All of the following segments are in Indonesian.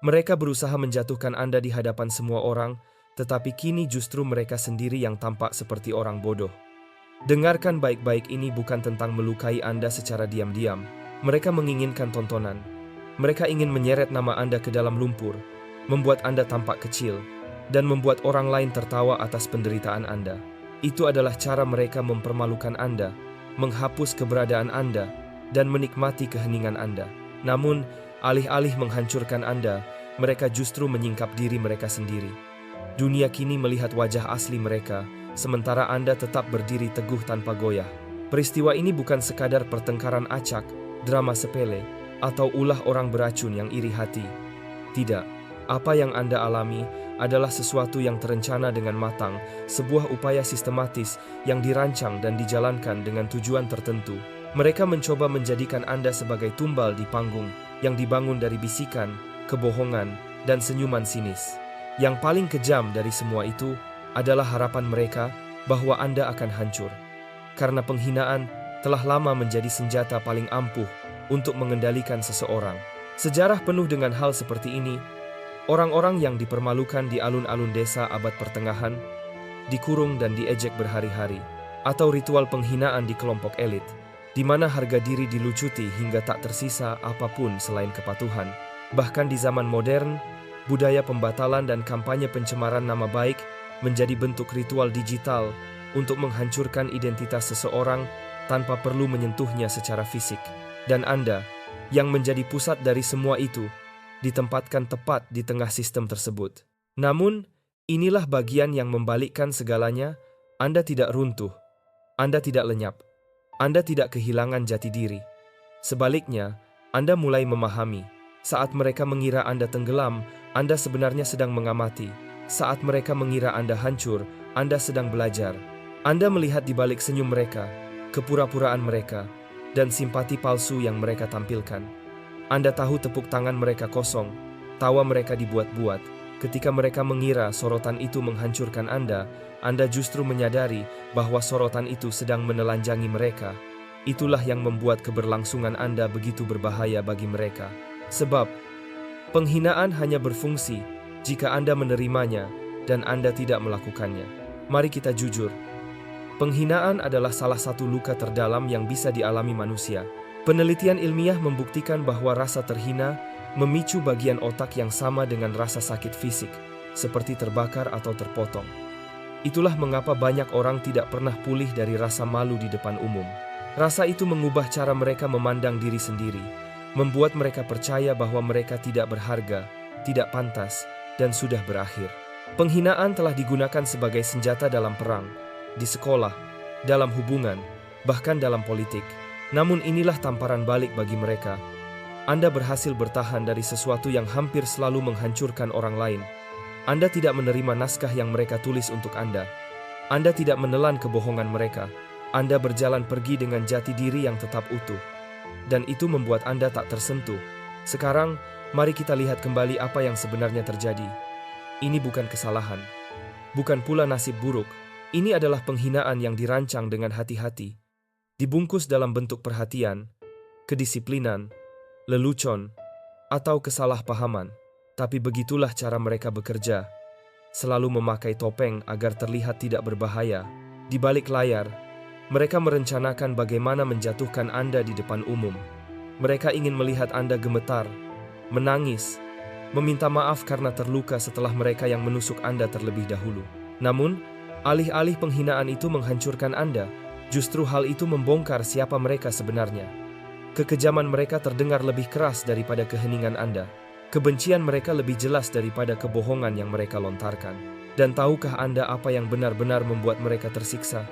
Mereka berusaha menjatuhkan Anda di hadapan semua orang, tetapi kini justru mereka sendiri yang tampak seperti orang bodoh. Dengarkan baik-baik, ini bukan tentang melukai Anda secara diam-diam. Mereka menginginkan tontonan. Mereka ingin menyeret nama Anda ke dalam lumpur, membuat Anda tampak kecil, dan membuat orang lain tertawa atas penderitaan Anda. Itu adalah cara mereka mempermalukan Anda, menghapus keberadaan Anda, dan menikmati keheningan Anda. Namun, alih-alih menghancurkan Anda, mereka justru menyingkap diri mereka sendiri. Dunia kini melihat wajah asli mereka, sementara Anda tetap berdiri teguh tanpa goyah. Peristiwa ini bukan sekadar pertengkaran acak, drama sepele, atau ulah orang beracun yang iri hati. Tidak, apa yang Anda alami adalah sesuatu yang terencana dengan matang, sebuah upaya sistematis yang dirancang dan dijalankan dengan tujuan tertentu. Mereka mencoba menjadikan Anda sebagai tumbal di panggung yang dibangun dari bisikan, kebohongan, dan senyuman sinis. Yang paling kejam dari semua itu adalah harapan mereka bahwa Anda akan hancur. Karena penghinaan telah lama menjadi senjata paling ampuh untuk mengendalikan seseorang. Sejarah penuh dengan hal seperti ini. Orang-orang yang dipermalukan di alun-alun desa abad pertengahan, dikurung dan diejek berhari-hari, atau ritual penghinaan di kelompok elit, di mana harga diri dilucuti hingga tak tersisa apapun selain kepatuhan. Bahkan di zaman modern, budaya pembatalan dan kampanye pencemaran nama baik menjadi bentuk ritual digital untuk menghancurkan identitas seseorang tanpa perlu menyentuhnya secara fisik. Dan Anda, yang menjadi pusat dari semua itu, ditempatkan tepat di tengah sistem tersebut. Namun, inilah bagian yang membalikkan segalanya. Anda tidak runtuh, Anda tidak lenyap, Anda tidak kehilangan jati diri. Sebaliknya, Anda mulai memahami, saat mereka mengira Anda tenggelam, Anda sebenarnya sedang mengamati. Saat mereka mengira Anda hancur, Anda sedang belajar. Anda melihat di balik senyum mereka, kepura-puraan mereka, dan simpati palsu yang mereka tampilkan. Anda tahu tepuk tangan mereka kosong, tawa mereka dibuat-buat. Ketika mereka mengira sorotan itu menghancurkan Anda justru menyadari bahwa sorotan itu sedang menelanjangi mereka. Itulah yang membuat keberlangsungan Anda begitu berbahaya bagi mereka. Sebab, penghinaan hanya berfungsi jika Anda menerimanya dan Anda tidak melakukannya. Mari kita jujur. Penghinaan adalah salah satu luka terdalam yang bisa dialami manusia. Penelitian ilmiah membuktikan bahwa rasa terhina memicu bagian otak yang sama dengan rasa sakit fisik, seperti terbakar atau terpotong. Itulah mengapa banyak orang tidak pernah pulih dari rasa malu di depan umum. Rasa itu mengubah cara mereka memandang diri sendiri, membuat mereka percaya bahwa mereka tidak berharga, tidak pantas, dan sudah berakhir. Penghinaan telah digunakan sebagai senjata dalam perang, di sekolah, dalam hubungan, bahkan dalam politik. Namun inilah tamparan balik bagi mereka. Anda berhasil bertahan dari sesuatu yang hampir selalu menghancurkan orang lain. Anda tidak menerima naskah yang mereka tulis untuk Anda. Anda tidak menelan kebohongan mereka. Anda berjalan pergi dengan jati diri yang tetap utuh. Dan itu membuat Anda tak tersentuh. Sekarang, mari kita lihat kembali apa yang sebenarnya terjadi. Ini bukan kesalahan. Bukan pula nasib buruk. Ini adalah penghinaan yang dirancang dengan hati-hati. Dibungkus dalam bentuk perhatian, kedisiplinan, lelucon, atau kesalahpahaman. Tapi begitulah cara mereka bekerja. Selalu memakai topeng agar terlihat tidak berbahaya. Di balik layar, mereka merencanakan bagaimana menjatuhkan Anda di depan umum. Mereka ingin melihat Anda gemetar, menangis, meminta maaf karena terluka setelah mereka yang menusuk Anda terlebih dahulu. Namun, alih-alih penghinaan itu menghancurkan Anda, justru hal itu membongkar siapa mereka sebenarnya. Kekejaman mereka terdengar lebih keras daripada keheningan Anda. Kebencian mereka lebih jelas daripada kebohongan yang mereka lontarkan. Dan tahukah Anda apa yang benar-benar membuat mereka tersiksa?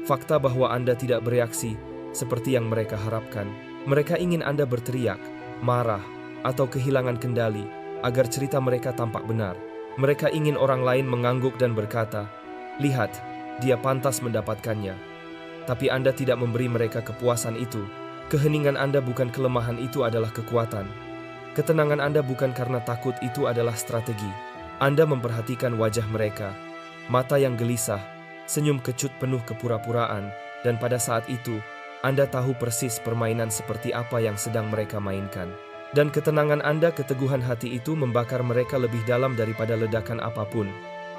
Fakta bahwa Anda tidak bereaksi seperti yang mereka harapkan. Mereka ingin Anda berteriak, marah, atau kehilangan kendali agar cerita mereka tampak benar. Mereka ingin orang lain mengangguk dan berkata, "Lihat, dia pantas mendapatkannya." Tapi Anda tidak memberi mereka kepuasan itu. Keheningan Anda bukan kelemahan, itu adalah kekuatan. Ketenangan Anda bukan karena takut, itu adalah strategi. Anda memperhatikan wajah mereka, mata yang gelisah, senyum kecut penuh kepura-puraan, dan pada saat itu, Anda tahu persis permainan seperti apa yang sedang mereka mainkan. Dan ketenangan Anda, keteguhan hati itu membakar mereka lebih dalam daripada ledakan apapun.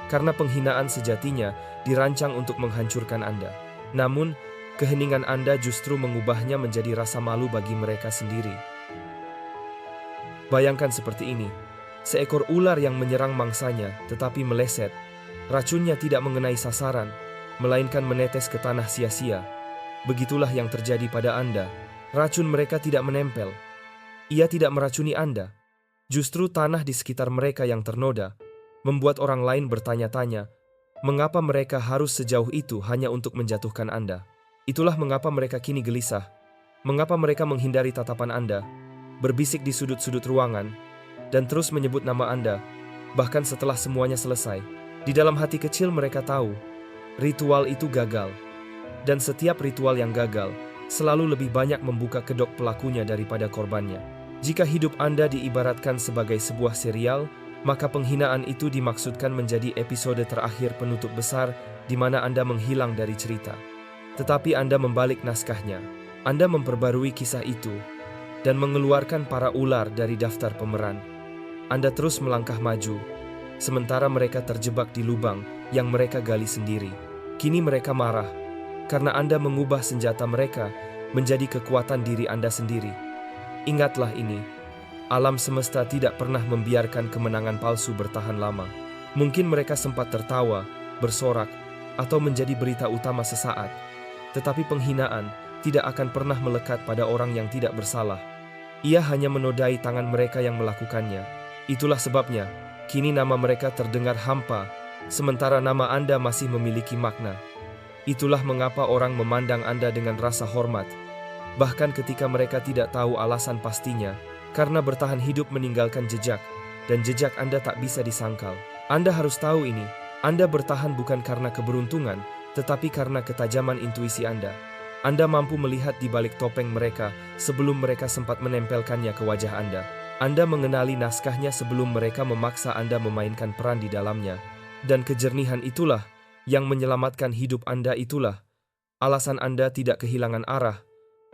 Karena penghinaan sejatinya dirancang untuk menghancurkan Anda. Namun, keheningan Anda justru mengubahnya menjadi rasa malu bagi mereka sendiri. Bayangkan seperti ini, seekor ular yang menyerang mangsanya tetapi meleset. Racunnya tidak mengenai sasaran, melainkan menetes ke tanah sia-sia. Begitulah yang terjadi pada Anda. Racun mereka tidak menempel. Ia tidak meracuni Anda. Justru tanah di sekitar mereka yang ternoda, membuat orang lain bertanya-tanya, mengapa mereka harus sejauh itu hanya untuk menjatuhkan Anda. Itulah mengapa mereka kini gelisah. Mengapa mereka menghindari tatapan Anda, berbisik di sudut-sudut ruangan, dan terus menyebut nama Anda, bahkan setelah semuanya selesai. Di dalam hati kecil mereka tahu, ritual itu gagal. Dan setiap ritual yang gagal, selalu lebih banyak membuka kedok pelakunya daripada korbannya. Jika hidup Anda diibaratkan sebagai sebuah serial, maka penghinaan itu dimaksudkan menjadi episode terakhir penutup besar di mana Anda menghilang dari cerita. Tetapi Anda membalik naskahnya. Anda memperbarui kisah itu dan mengeluarkan para ular dari daftar pemeran. Anda terus melangkah maju, sementara mereka terjebak di lubang yang mereka gali sendiri. Kini mereka marah karena Anda mengubah senjata mereka menjadi kekuatan diri Anda sendiri. Ingatlah ini, alam semesta tidak pernah membiarkan kemenangan palsu bertahan lama. Mungkin mereka sempat tertawa, bersorak, atau menjadi berita utama sesaat, tetapi penghinaan tidak akan pernah melekat pada orang yang tidak bersalah. Ia hanya menodai tangan mereka yang melakukannya. Itulah sebabnya, kini nama mereka terdengar hampa, sementara nama Anda masih memiliki makna. Itulah mengapa orang memandang Anda dengan rasa hormat, bahkan ketika mereka tidak tahu alasan pastinya, karena bertahan hidup meninggalkan jejak, dan jejak Anda tak bisa disangkal. Anda harus tahu ini, Anda bertahan bukan karena keberuntungan, tetapi karena ketajaman intuisi Anda. Anda mampu melihat di balik topeng mereka sebelum mereka sempat menempelkannya ke wajah Anda. Anda mengenali naskahnya sebelum mereka memaksa Anda memainkan peran di dalamnya. Dan kejernihan itulah yang menyelamatkan hidup Anda. Itulah alasan Anda tidak kehilangan arah,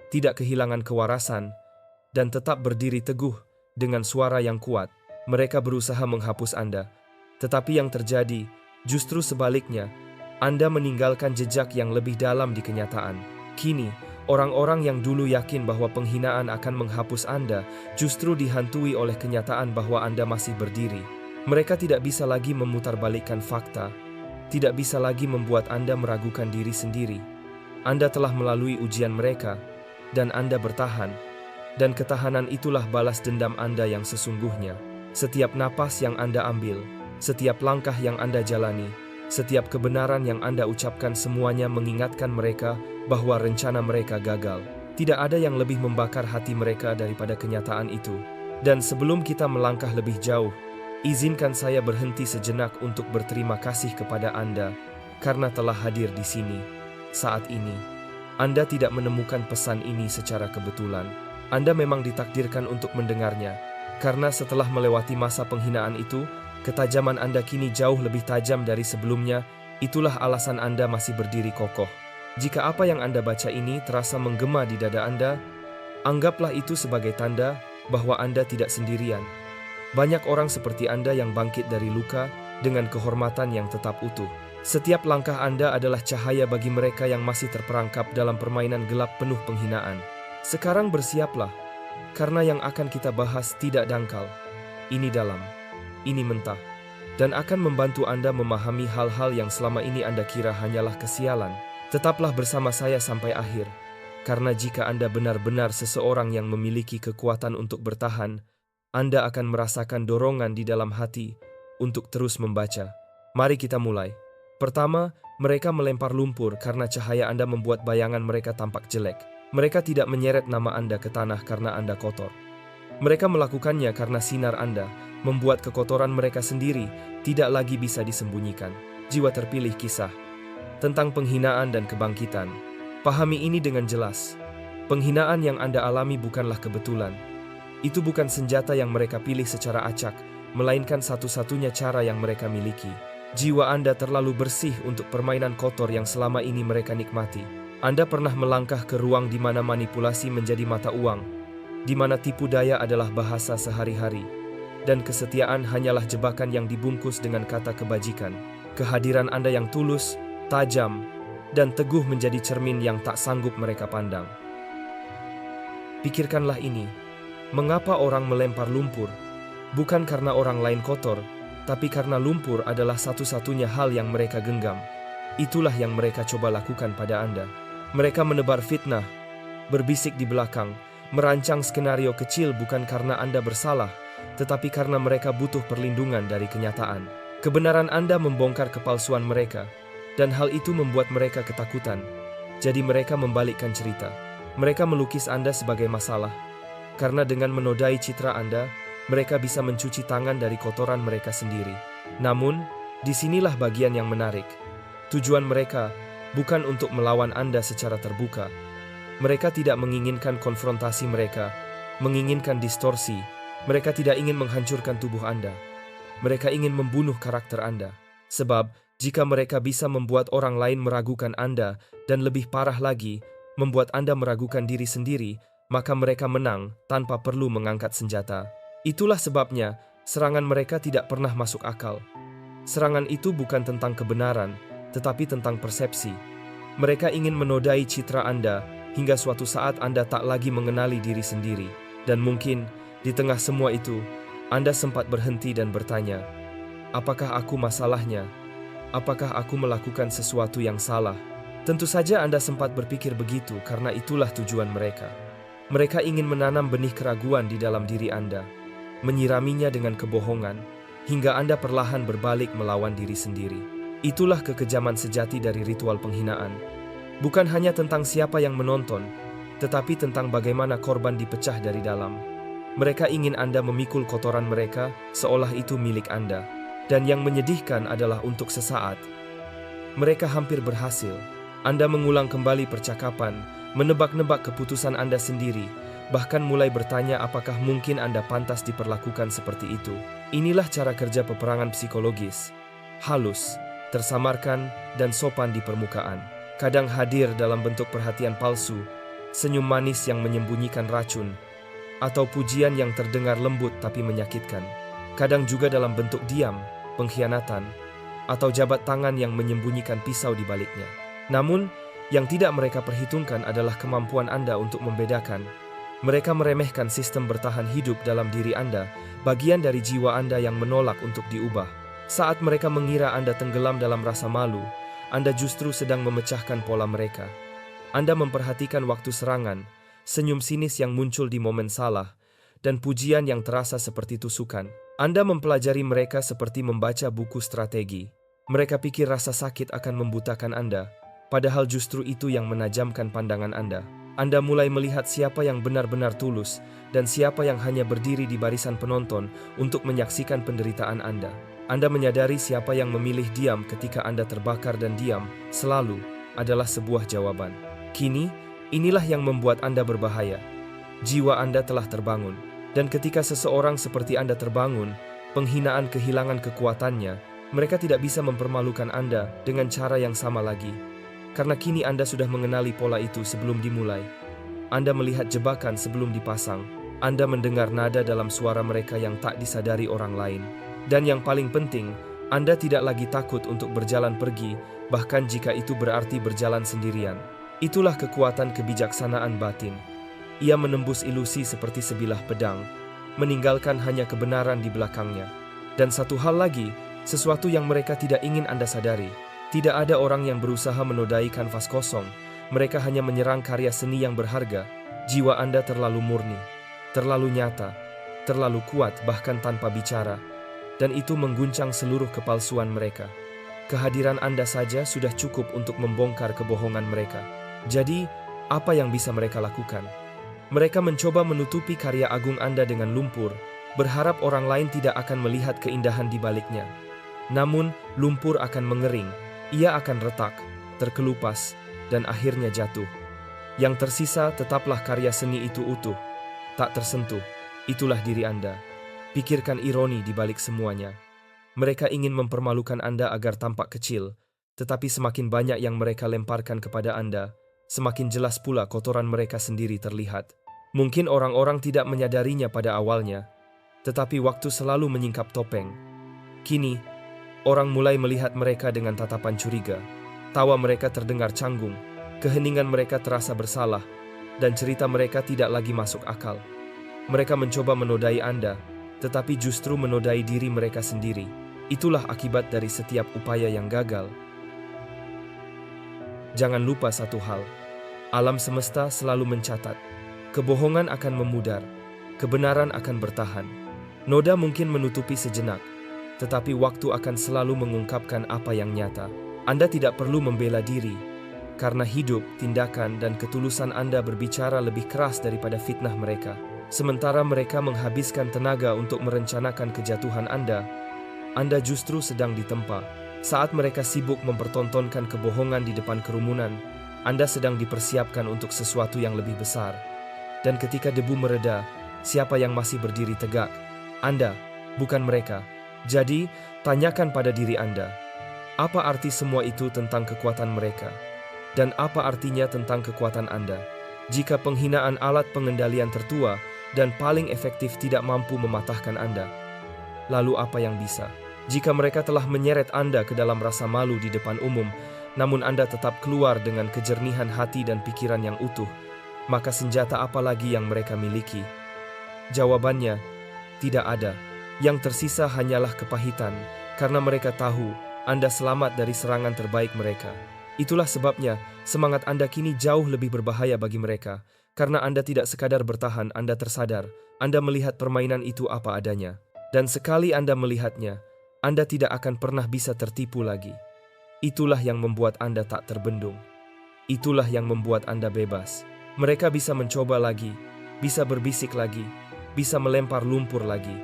tidak kehilangan kewarasan, dan tetap berdiri teguh dengan suara yang kuat. Mereka berusaha menghapus Anda, tetapi yang terjadi justru sebaliknya. Anda meninggalkan jejak yang lebih dalam di kenyataan. Kini, orang-orang yang dulu yakin bahwa penghinaan akan menghapus Anda justru dihantui oleh kenyataan bahwa Anda masih berdiri. Mereka tidak bisa lagi memutarbalikkan fakta, tidak bisa lagi membuat Anda meragukan diri sendiri. Anda telah melalui ujian mereka, dan Anda bertahan, dan ketahanan itulah balas dendam Anda yang sesungguhnya. Setiap napas yang Anda ambil, setiap langkah yang Anda jalani, setiap kebenaran yang Anda ucapkan, semuanya mengingatkan mereka bahwa rencana mereka gagal. Tidak ada yang lebih membakar hati mereka daripada kenyataan itu. Dan sebelum kita melangkah lebih jauh, izinkan saya berhenti sejenak untuk berterima kasih kepada Anda karena telah hadir di sini saat ini. Anda tidak menemukan pesan ini secara kebetulan. Anda memang ditakdirkan untuk mendengarnya, karena setelah melewati masa penghinaan itu, ketajaman Anda kini jauh lebih tajam dari sebelumnya. Itulah alasan Anda masih berdiri kokoh. Jika apa yang Anda baca ini terasa menggema di dada Anda, anggaplah itu sebagai tanda bahwa Anda tidak sendirian. Banyak orang seperti Anda yang bangkit dari luka dengan kehormatan yang tetap utuh. Setiap langkah Anda adalah cahaya bagi mereka yang masih terperangkap dalam permainan gelap penuh penghinaan. Sekarang bersiaplah, karena yang akan kita bahas tidak dangkal. Ini dalam, ini mentah, dan akan membantu Anda memahami hal-hal yang selama ini Anda kira hanyalah kesialan. Tetaplah bersama saya sampai akhir, karena jika Anda benar-benar seseorang yang memiliki kekuatan untuk bertahan, Anda akan merasakan dorongan di dalam hati untuk terus membaca. Mari kita mulai. Pertama, mereka melempar lumpur karena cahaya Anda membuat bayangan mereka tampak jelek. Mereka tidak menyeret nama Anda ke tanah karena Anda kotor. Mereka melakukannya karena sinar Anda membuat kekotoran mereka sendiri tidak lagi bisa disembunyikan. Jiwa terpilih kisah tentang penghinaan dan kebangkitan. Pahami ini dengan jelas. Penghinaan yang Anda alami bukanlah kebetulan. Itu bukan senjata yang mereka pilih secara acak, melainkan satu-satunya cara yang mereka miliki. Jiwa Anda terlalu bersih untuk permainan kotor yang selama ini mereka nikmati. Anda pernah melangkah ke ruang di mana manipulasi menjadi mata uang, di mana tipu daya adalah bahasa sehari-hari, dan kesetiaan hanyalah jebakan yang dibungkus dengan kata kebajikan. Kehadiran Anda yang tulus, tajam, dan teguh menjadi cermin yang tak sanggup mereka pandang. Pikirkanlah ini, mengapa orang melempar lumpur? Bukan karena orang lain kotor, tapi karena lumpur adalah satu-satunya hal yang mereka genggam. Itulah yang mereka coba lakukan pada Anda. Mereka menebar fitnah, berbisik di belakang, merancang skenario kecil bukan karena Anda bersalah, tetapi karena mereka butuh perlindungan dari kenyataan. Kebenaran Anda membongkar kepalsuan mereka, dan hal itu membuat mereka ketakutan. Jadi mereka membalikkan cerita. Mereka melukis Anda sebagai masalah, karena dengan menodai citra Anda, mereka bisa mencuci tangan dari kotoran mereka sendiri. Namun, disinilah bagian yang menarik. Tujuan mereka bukan untuk melawan Anda secara terbuka. Mereka tidak menginginkan konfrontasi mereka, menginginkan distorsi. Mereka tidak ingin menghancurkan tubuh Anda. Mereka ingin membunuh karakter Anda. Sebab, jika mereka bisa membuat orang lain meragukan Anda, dan lebih parah lagi, membuat Anda meragukan diri sendiri, maka mereka menang tanpa perlu mengangkat senjata. Itulah sebabnya, serangan mereka tidak pernah masuk akal. Serangan itu bukan tentang kebenaran, tetapi tentang persepsi. Mereka ingin menodai citra Anda, hingga suatu saat Anda tak lagi mengenali diri sendiri. Dan mungkin, di tengah semua itu, Anda sempat berhenti dan bertanya, apakah aku masalahnya? Apakah aku melakukan sesuatu yang salah? Tentu saja Anda sempat berpikir begitu karena itulah tujuan mereka. Mereka ingin menanam benih keraguan di dalam diri Anda, menyiraminya dengan kebohongan, hingga Anda perlahan berbalik melawan diri sendiri. Itulah kekejaman sejati dari ritual penghinaan. Bukan hanya tentang siapa yang menonton, tetapi tentang bagaimana korban dipecah dari dalam. Mereka ingin Anda memikul kotoran mereka seolah itu milik Anda. Dan yang menyedihkan adalah untuk sesaat, mereka hampir berhasil. Anda mengulang kembali percakapan, menebak-nebak keputusan Anda sendiri, bahkan mulai bertanya apakah mungkin Anda pantas diperlakukan seperti itu. Inilah cara kerja peperangan psikologis. Halus, tersamarkan, dan sopan di permukaan. Kadang hadir dalam bentuk perhatian palsu, senyum manis yang menyembunyikan racun, atau pujian yang terdengar lembut tapi menyakitkan. Kadang juga dalam bentuk diam, pengkhianatan, atau jabat tangan yang menyembunyikan pisau di baliknya. Namun, yang tidak mereka perhitungkan adalah kemampuan Anda untuk membedakan. Mereka meremehkan sistem bertahan hidup dalam diri Anda, bagian dari jiwa Anda yang menolak untuk diubah. Saat mereka mengira Anda tenggelam dalam rasa malu, Anda justru sedang memecahkan pola mereka. Anda memperhatikan waktu serangan, senyum sinis yang muncul di momen salah, dan pujian yang terasa seperti tusukan. Anda mempelajari mereka seperti membaca buku strategi. Mereka pikir rasa sakit akan membutakan Anda, padahal justru itu yang menajamkan pandangan Anda. Anda mulai melihat siapa yang benar-benar tulus dan siapa yang hanya berdiri di barisan penonton untuk menyaksikan penderitaan Anda. Anda menyadari siapa yang memilih diam ketika Anda terbakar dan diam selalu adalah sebuah jawaban. Kini, inilah yang membuat Anda berbahaya. Jiwa Anda telah terbangun. Dan ketika seseorang seperti Anda terbangun, penghinaan kehilangan kekuatannya, mereka tidak bisa mempermalukan Anda dengan cara yang sama lagi. Karena kini Anda sudah mengenali pola itu sebelum dimulai. Anda melihat jebakan sebelum dipasang. Anda mendengar nada dalam suara mereka yang tak disadari orang lain. Dan yang paling penting, Anda tidak lagi takut untuk berjalan pergi, bahkan jika itu berarti berjalan sendirian. Itulah kekuatan kebijaksanaan batin. Ia menembus ilusi seperti sebilah pedang, meninggalkan hanya kebenaran di belakangnya. Dan satu hal lagi, sesuatu yang mereka tidak ingin Anda sadari. Tidak ada orang yang berusaha menodai kanvas kosong. Mereka hanya menyerang karya seni yang berharga. Jiwa Anda terlalu murni, terlalu nyata, terlalu kuat bahkan tanpa bicara. Dan itu mengguncang seluruh kepalsuan mereka. Kehadiran Anda saja sudah cukup untuk membongkar kebohongan mereka. Jadi, apa yang bisa mereka lakukan? Mereka mencoba menutupi karya agung Anda dengan lumpur, berharap orang lain tidak akan melihat keindahan di baliknya. Namun, lumpur akan mengering, ia akan retak, terkelupas, dan akhirnya jatuh. Yang tersisa tetaplah karya seni itu utuh, tak tersentuh. Itulah diri Anda. Pikirkan ironi di balik semuanya. Mereka ingin mempermalukan Anda agar tampak kecil, tetapi semakin banyak yang mereka lemparkan kepada Anda, semakin jelas pula kotoran mereka sendiri terlihat. Mungkin orang-orang tidak menyadarinya pada awalnya, tetapi waktu selalu menyingkap topeng. Kini, orang mulai melihat mereka dengan tatapan curiga. Tawa mereka terdengar canggung, keheningan mereka terasa bersalah, dan cerita mereka tidak lagi masuk akal. Mereka mencoba menodai Anda, tetapi justru menodai diri mereka sendiri. Itulah akibat dari setiap upaya yang gagal. Jangan lupa satu hal, alam semesta selalu mencatat. Kebohongan akan memudar, kebenaran akan bertahan. Noda mungkin menutupi sejenak, tetapi waktu akan selalu mengungkapkan apa yang nyata. Anda tidak perlu membela diri, karena hidup, tindakan, dan ketulusan Anda berbicara lebih keras daripada fitnah mereka. Sementara mereka menghabiskan tenaga untuk merencanakan kejatuhan Anda justru sedang ditempa. Saat mereka sibuk mempertontonkan kebohongan di depan kerumunan, Anda sedang dipersiapkan untuk sesuatu yang lebih besar. Dan ketika debu mereda, siapa yang masih berdiri tegak? Anda, bukan mereka. Jadi, tanyakan pada diri Anda, apa arti semua itu tentang kekuatan mereka? Dan apa artinya tentang kekuatan Anda? Jika penghinaan alat pengendalian tertua dan paling efektif tidak mampu mematahkan Anda, lalu apa yang bisa? Jika mereka telah menyeret Anda ke dalam rasa malu di depan umum, namun Anda tetap keluar dengan kejernihan hati dan pikiran yang utuh, maka senjata apa lagi yang mereka miliki? Jawabannya, tidak ada. Yang tersisa hanyalah kepahitan, karena mereka tahu Anda selamat dari serangan terbaik mereka. Itulah sebabnya semangat Anda kini jauh lebih berbahaya bagi mereka, karena Anda tidak sekadar bertahan, Anda tersadar, Anda melihat permainan itu apa adanya. Dan sekali Anda melihatnya, Anda tidak akan pernah bisa tertipu lagi. Itulah yang membuat Anda tak terbendung. Itulah yang membuat Anda bebas. Mereka bisa mencoba lagi, bisa berbisik lagi, bisa melempar lumpur lagi.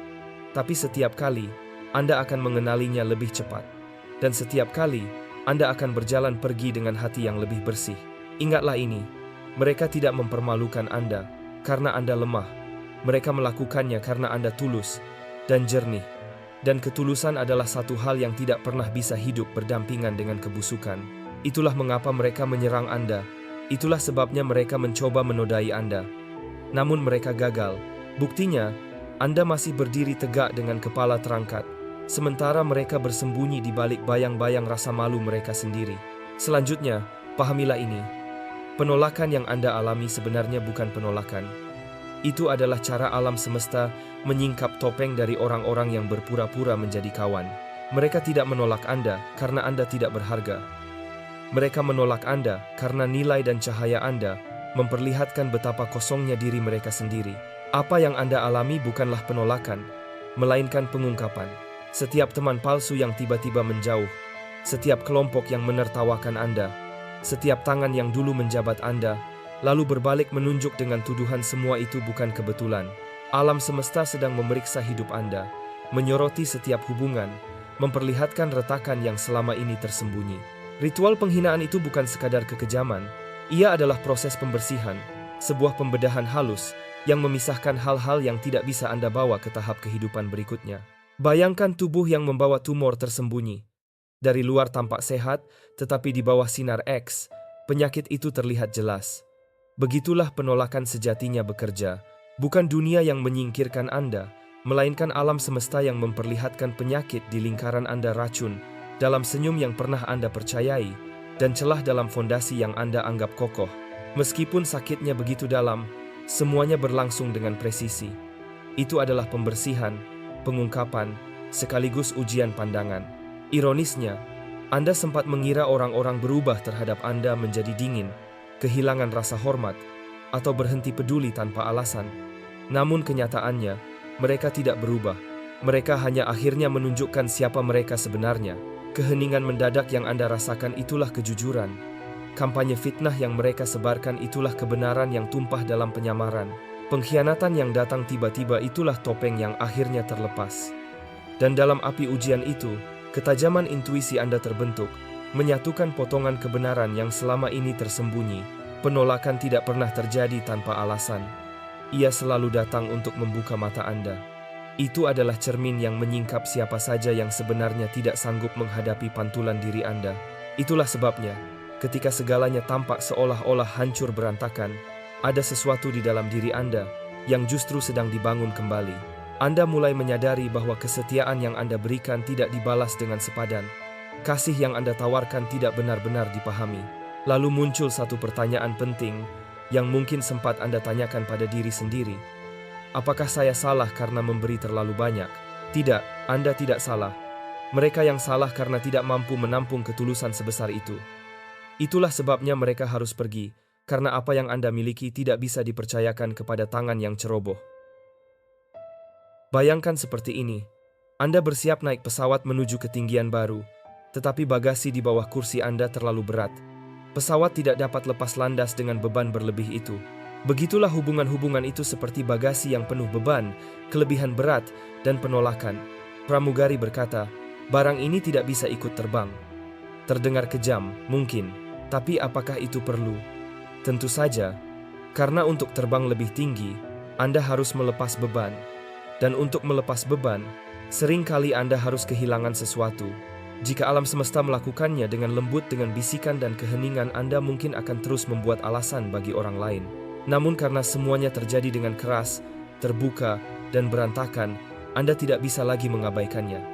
Tapi setiap kali, Anda akan mengenalinya lebih cepat. Dan setiap kali, Anda akan berjalan pergi dengan hati yang lebih bersih. Ingatlah ini, mereka tidak mempermalukan Anda karena Anda lemah. Mereka melakukannya karena Anda tulus dan jernih. Dan ketulusan adalah satu hal yang tidak pernah bisa hidup berdampingan dengan kebusukan. Itulah mengapa mereka menyerang Anda. Itulah sebabnya mereka mencoba menodai Anda. Namun mereka gagal. Buktinya, Anda masih berdiri tegak dengan kepala terangkat, sementara mereka bersembunyi di balik bayang-bayang rasa malu mereka sendiri. Selanjutnya, pahamilah ini. Penolakan yang Anda alami sebenarnya bukan penolakan. Itu adalah cara alam semesta menyingkap topeng dari orang-orang yang berpura-pura menjadi kawan. Mereka tidak menolak Anda karena Anda tidak berharga. Mereka menolak Anda karena nilai dan cahaya Anda memperlihatkan betapa kosongnya diri mereka sendiri. Apa yang Anda alami bukanlah penolakan, melainkan pengungkapan. Setiap teman palsu yang tiba-tiba menjauh, setiap kelompok yang menertawakan Anda, setiap tangan yang dulu menjabat Anda, lalu berbalik menunjuk dengan tuduhan, semua itu bukan kebetulan. Alam semesta sedang memeriksa hidup Anda, menyoroti setiap hubungan, memperlihatkan retakan yang selama ini tersembunyi. Ritual penghinaan itu bukan sekadar kekejaman, ia adalah proses pembersihan, sebuah pembedahan halus yang memisahkan hal-hal yang tidak bisa Anda bawa ke tahap kehidupan berikutnya. Bayangkan tubuh yang membawa tumor tersembunyi. Dari luar tampak sehat, tetapi di bawah sinar X, penyakit itu terlihat jelas. Begitulah penolakan sejatinya bekerja. Bukan dunia yang menyingkirkan Anda, melainkan alam semesta yang memperlihatkan penyakit di lingkaran Anda, racun dalam senyum yang pernah Anda percayai, dan celah dalam fondasi yang Anda anggap kokoh. Meskipun sakitnya begitu dalam, semuanya berlangsung dengan presisi. Itu adalah pembersihan, pengungkapan, sekaligus ujian pandangan. Ironisnya, Anda sempat mengira orang-orang berubah terhadap Anda menjadi dingin, kehilangan rasa hormat, atau berhenti peduli tanpa alasan. Namun kenyataannya, mereka tidak berubah. Mereka hanya akhirnya menunjukkan siapa mereka sebenarnya. Keheningan mendadak yang Anda rasakan itulah kejujuran. Kampanye fitnah yang mereka sebarkan itulah kebenaran yang tumpah dalam penyamaran. Pengkhianatan yang datang tiba-tiba itulah topeng yang akhirnya terlepas. Dan dalam api ujian itu, ketajaman intuisi Anda terbentuk, menyatukan potongan kebenaran yang selama ini tersembunyi. Penolakan tidak pernah terjadi tanpa alasan. Ia selalu datang untuk membuka mata Anda. Itu adalah cermin yang menyingkap siapa saja yang sebenarnya tidak sanggup menghadapi pantulan diri Anda. Itulah sebabnya, ketika segalanya tampak seolah-olah hancur berantakan, Ada sesuatu di dalam diri Anda yang justru sedang dibangun kembali. Anda mulai menyadari bahwa kesetiaan yang Anda berikan tidak dibalas dengan sepadan. Kasih yang Anda tawarkan tidak benar-benar dipahami. Lalu muncul satu pertanyaan penting yang mungkin sempat Anda tanyakan pada diri sendiri. Apakah saya salah karena memberi terlalu banyak? Tidak, Anda tidak salah. Mereka yang salah karena tidak mampu menampung ketulusan sebesar itu. Itulah sebabnya mereka harus pergi, karena apa yang Anda miliki tidak bisa dipercayakan kepada tangan yang ceroboh. Bayangkan seperti ini, Anda bersiap naik pesawat menuju ketinggian baru, tetapi bagasi di bawah kursi Anda terlalu berat. Pesawat tidak dapat lepas landas dengan beban berlebih itu. Begitulah hubungan-hubungan itu seperti bagasi yang penuh beban, kelebihan berat, dan penolakan. Pramugari berkata, barang ini tidak bisa ikut terbang. Terdengar kejam, mungkin, tapi apakah itu perlu? Tentu saja, karena untuk terbang lebih tinggi, Anda harus melepas beban. Dan untuk melepas beban, seringkali Anda harus kehilangan sesuatu. Jika alam semesta melakukannya dengan lembut dengan bisikan dan keheningan, Anda mungkin akan terus membuat alasan bagi orang lain. Namun karena semuanya terjadi dengan keras, terbuka, dan berantakan, Anda tidak bisa lagi mengabaikannya.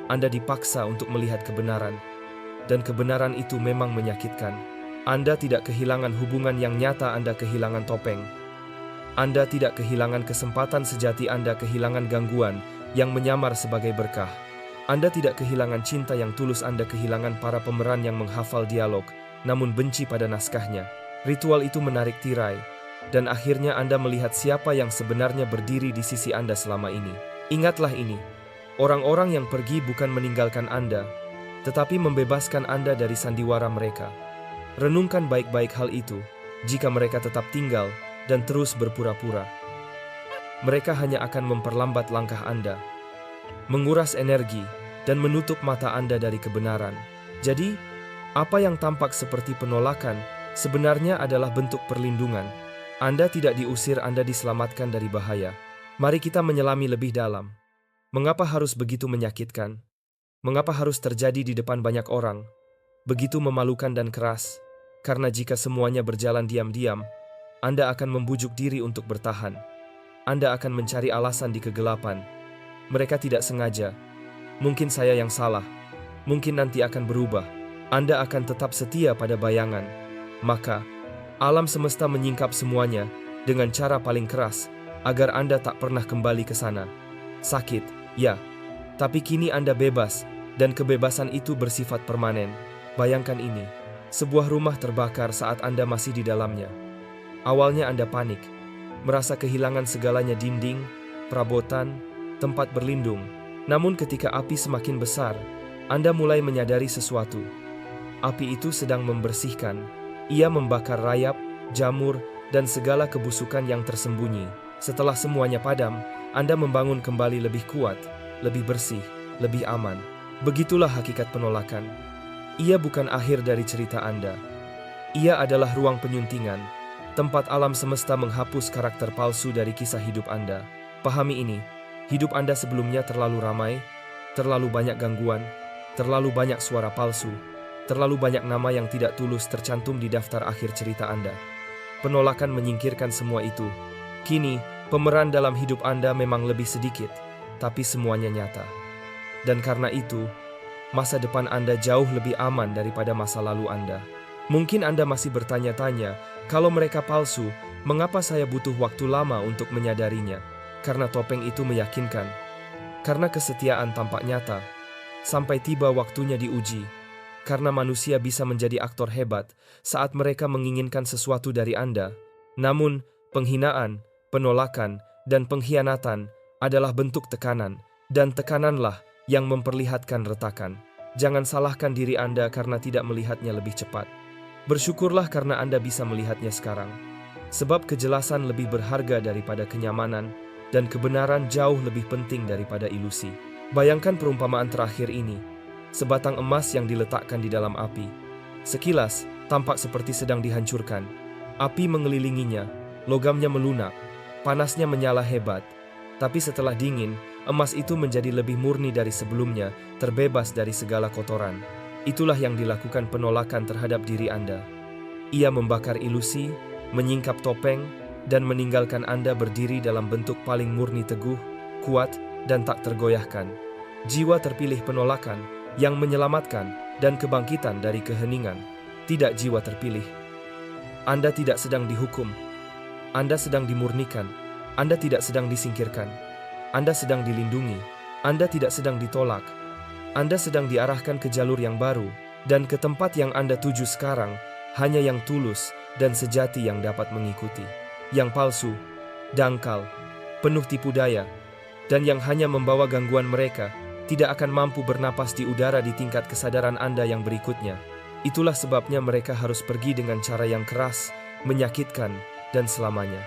Anda dipaksa untuk melihat kebenaran, dan kebenaran itu memang menyakitkan. Anda tidak kehilangan hubungan yang nyata, Anda kehilangan topeng. Anda tidak kehilangan kesempatan sejati, Anda kehilangan gangguan yang menyamar sebagai berkah. Anda tidak kehilangan cinta yang tulus, Anda kehilangan para pemeran yang menghafal dialog, namun benci pada naskahnya. Ritual itu menarik tirai, dan akhirnya Anda melihat siapa yang sebenarnya berdiri di sisi Anda selama ini. Ingatlah ini, orang-orang yang pergi bukan meninggalkan Anda, tetapi membebaskan Anda dari sandiwara mereka. Renungkan baik-baik hal itu. Jika mereka tetap tinggal dan terus berpura-pura, mereka hanya akan memperlambat langkah Anda, menguras energi, dan menutup mata Anda dari kebenaran. Jadi, apa yang tampak seperti penolakan sebenarnya adalah bentuk perlindungan. Anda tidak diusir, Anda diselamatkan dari bahaya. Mari kita menyelami lebih dalam. Mengapa harus begitu menyakitkan? Mengapa harus terjadi di depan banyak orang? Begitu memalukan dan keras. Karena jika semuanya berjalan diam-diam, Anda akan membujuk diri untuk bertahan. Anda akan mencari alasan di kegelapan. Mereka tidak sengaja. Mungkin saya yang salah. Mungkin nanti akan berubah. Anda akan tetap setia pada bayangan. Maka, alam semesta menyingkap semuanya dengan cara paling keras agar Anda tak pernah kembali ke sana. Sakit, ya. Tapi kini Anda bebas, dan kebebasan itu bersifat permanen. Bayangkan ini, sebuah rumah terbakar saat Anda masih di dalamnya. Awalnya Anda panik, merasa kehilangan segalanya, dinding, perabotan, tempat berlindung. Namun ketika api semakin besar, Anda mulai menyadari sesuatu. Api itu sedang membersihkan. Ia membakar rayap, jamur, dan segala kebusukan yang tersembunyi. Setelah semuanya padam, Anda membangun kembali lebih kuat, lebih bersih, lebih aman. Begitulah hakikat penolakan. Ia bukan akhir dari cerita Anda. Ia adalah ruang penyuntingan, tempat alam semesta menghapus karakter palsu dari kisah hidup Anda. Pahami ini. Hidup Anda sebelumnya terlalu ramai, terlalu banyak gangguan, terlalu banyak suara palsu, terlalu banyak nama yang tidak tulus tercantum di daftar akhir cerita Anda. Penolakan menyingkirkan semua itu. Kini, pemeran dalam hidup Anda memang lebih sedikit, tapi semuanya nyata. Dan karena itu, masa depan Anda jauh lebih aman daripada masa lalu Anda. Mungkin Anda masih bertanya-tanya, kalau mereka palsu, mengapa saya butuh waktu lama untuk menyadarinya? Karena topeng itu meyakinkan. Karena kesetiaan tampak nyata. Sampai tiba waktunya diuji. Karena manusia bisa menjadi aktor hebat saat mereka menginginkan sesuatu dari Anda. Namun, penghinaan, penolakan, dan pengkhianatan adalah bentuk tekanan. Dan tekananlah yang memperlihatkan retakan. Jangan salahkan diri Anda karena tidak melihatnya lebih cepat. Bersyukurlah karena Anda bisa melihatnya sekarang. Sebab kejelasan lebih berharga daripada kenyamanan, dan kebenaran jauh lebih penting daripada ilusi. Bayangkan perumpamaan terakhir ini, sebatang emas yang diletakkan di dalam api. Sekilas, tampak seperti sedang dihancurkan. Api mengelilinginya, logamnya melunak, panasnya menyala hebat. Tapi setelah dingin, emas itu menjadi lebih murni dari sebelumnya, terbebas dari segala kotoran. Itulah yang dilakukan penolakan terhadap diri Anda. Ia membakar ilusi, menyingkap topeng, dan meninggalkan Anda berdiri dalam bentuk paling murni teguh, kuat, dan tak tergoyahkan. Jiwa terpilih penolakan yang menyelamatkan dan kebangkitan dari keheningan, tidak jiwa terpilih. Anda tidak sedang dihukum, Anda sedang dimurnikan, Anda tidak sedang disingkirkan, Anda sedang dilindungi, Anda tidak sedang ditolak, Anda sedang diarahkan ke jalur yang baru, dan ke tempat yang Anda tuju sekarang, hanya yang tulus dan sejati yang dapat mengikuti. Yang palsu, dangkal, penuh tipu daya, dan yang hanya membawa gangguan mereka, tidak akan mampu bernapas di udara di tingkat kesadaran Anda yang berikutnya. Itulah sebabnya mereka harus pergi dengan cara yang keras, menyakitkan, dan selamanya.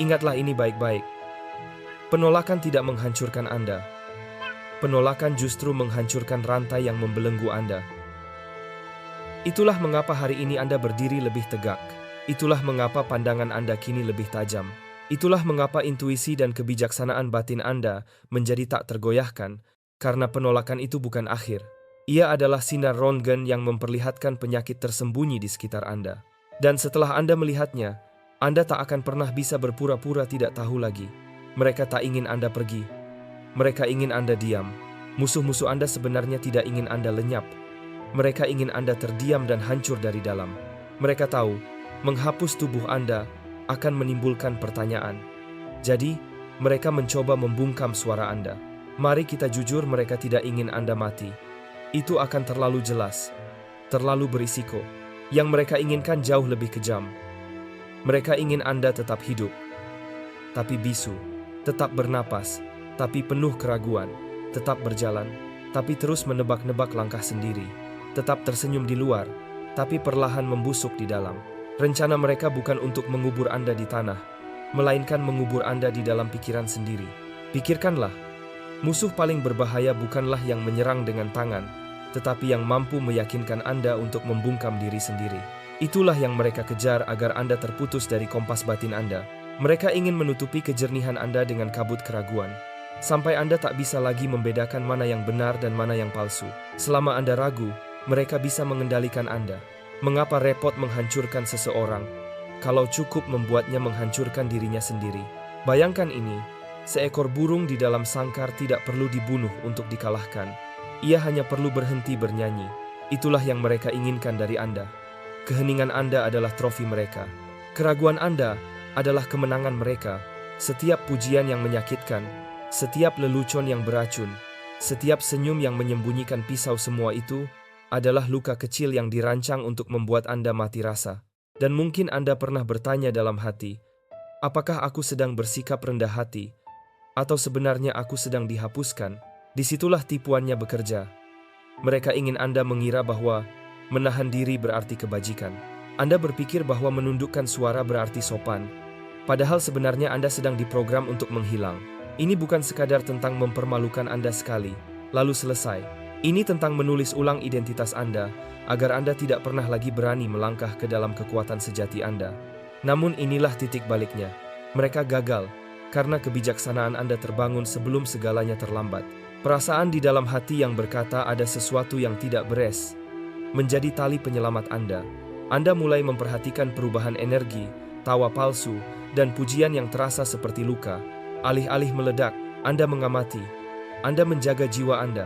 Ingatlah ini baik-baik. Penolakan tidak menghancurkan Anda. Penolakan justru menghancurkan rantai yang membelenggu Anda. Itulah mengapa hari ini Anda berdiri lebih tegak. Itulah mengapa pandangan Anda kini lebih tajam. Itulah mengapa intuisi dan kebijaksanaan batin Anda menjadi tak tergoyahkan, karena penolakan itu bukan akhir. Ia adalah sinar röntgen yang memperlihatkan penyakit tersembunyi di sekitar Anda. Dan setelah Anda melihatnya, Anda tak akan pernah bisa berpura-pura tidak tahu lagi. Mereka tak ingin Anda pergi. Mereka ingin Anda diam. Musuh-musuh Anda sebenarnya tidak ingin Anda lenyap. Mereka ingin Anda terdiam dan hancur dari dalam. Mereka tahu, menghapus tubuh Anda akan menimbulkan pertanyaan. Jadi, mereka mencoba membungkam suara Anda. Mari kita jujur, mereka tidak ingin Anda mati. Itu akan terlalu jelas, terlalu berisiko. Yang mereka inginkan jauh lebih kejam. Mereka ingin Anda tetap hidup, tapi bisu, tetap bernapas, tapi penuh keraguan, tetap berjalan, tapi terus menebak-nebak langkah sendiri, tetap tersenyum di luar, tapi perlahan membusuk di dalam. Rencana mereka bukan untuk mengubur Anda di tanah, melainkan mengubur Anda di dalam pikiran sendiri. Pikirkanlah, musuh paling berbahaya bukanlah yang menyerang dengan tangan, tetapi yang mampu meyakinkan Anda untuk membungkam diri sendiri. Itulah yang mereka kejar agar Anda terputus dari kompas batin Anda. Mereka ingin menutupi kejernihan Anda dengan kabut keraguan, sampai Anda tak bisa lagi membedakan mana yang benar dan mana yang palsu. Selama Anda ragu, mereka bisa mengendalikan Anda. Mengapa repot menghancurkan seseorang, kalau cukup membuatnya menghancurkan dirinya sendiri? Bayangkan ini, seekor burung di dalam sangkar tidak perlu dibunuh untuk dikalahkan. Ia hanya perlu berhenti bernyanyi. Itulah yang mereka inginkan dari Anda. Keheningan Anda adalah trofi mereka. Keraguan Anda adalah kemenangan mereka. Setiap pujian yang menyakitkan, setiap lelucon yang beracun, setiap senyum yang menyembunyikan pisau, semua itu adalah luka kecil yang dirancang untuk membuat Anda mati rasa. Dan mungkin Anda pernah bertanya dalam hati, apakah aku sedang bersikap rendah hati? Atau sebenarnya aku sedang dihapuskan? Disitulah tipuannya bekerja. Mereka ingin Anda mengira bahwa menahan diri berarti kebajikan. Anda berpikir bahwa menundukkan suara berarti sopan. Padahal sebenarnya Anda sedang diprogram untuk menghilang. Ini bukan sekadar tentang mempermalukan Anda sekali, lalu selesai. Ini tentang menulis ulang identitas Anda, agar Anda tidak pernah lagi berani melangkah ke dalam kekuatan sejati Anda. Namun inilah titik baliknya. Mereka gagal, karena kebijaksanaan Anda terbangun sebelum segalanya terlambat. Perasaan di dalam hati yang berkata ada sesuatu yang tidak beres, menjadi tali penyelamat Anda. Anda mulai memperhatikan perubahan energi, tawa palsu, dan pujian yang terasa seperti luka. Alih-alih meledak, Anda mengamati. Anda menjaga jiwa Anda.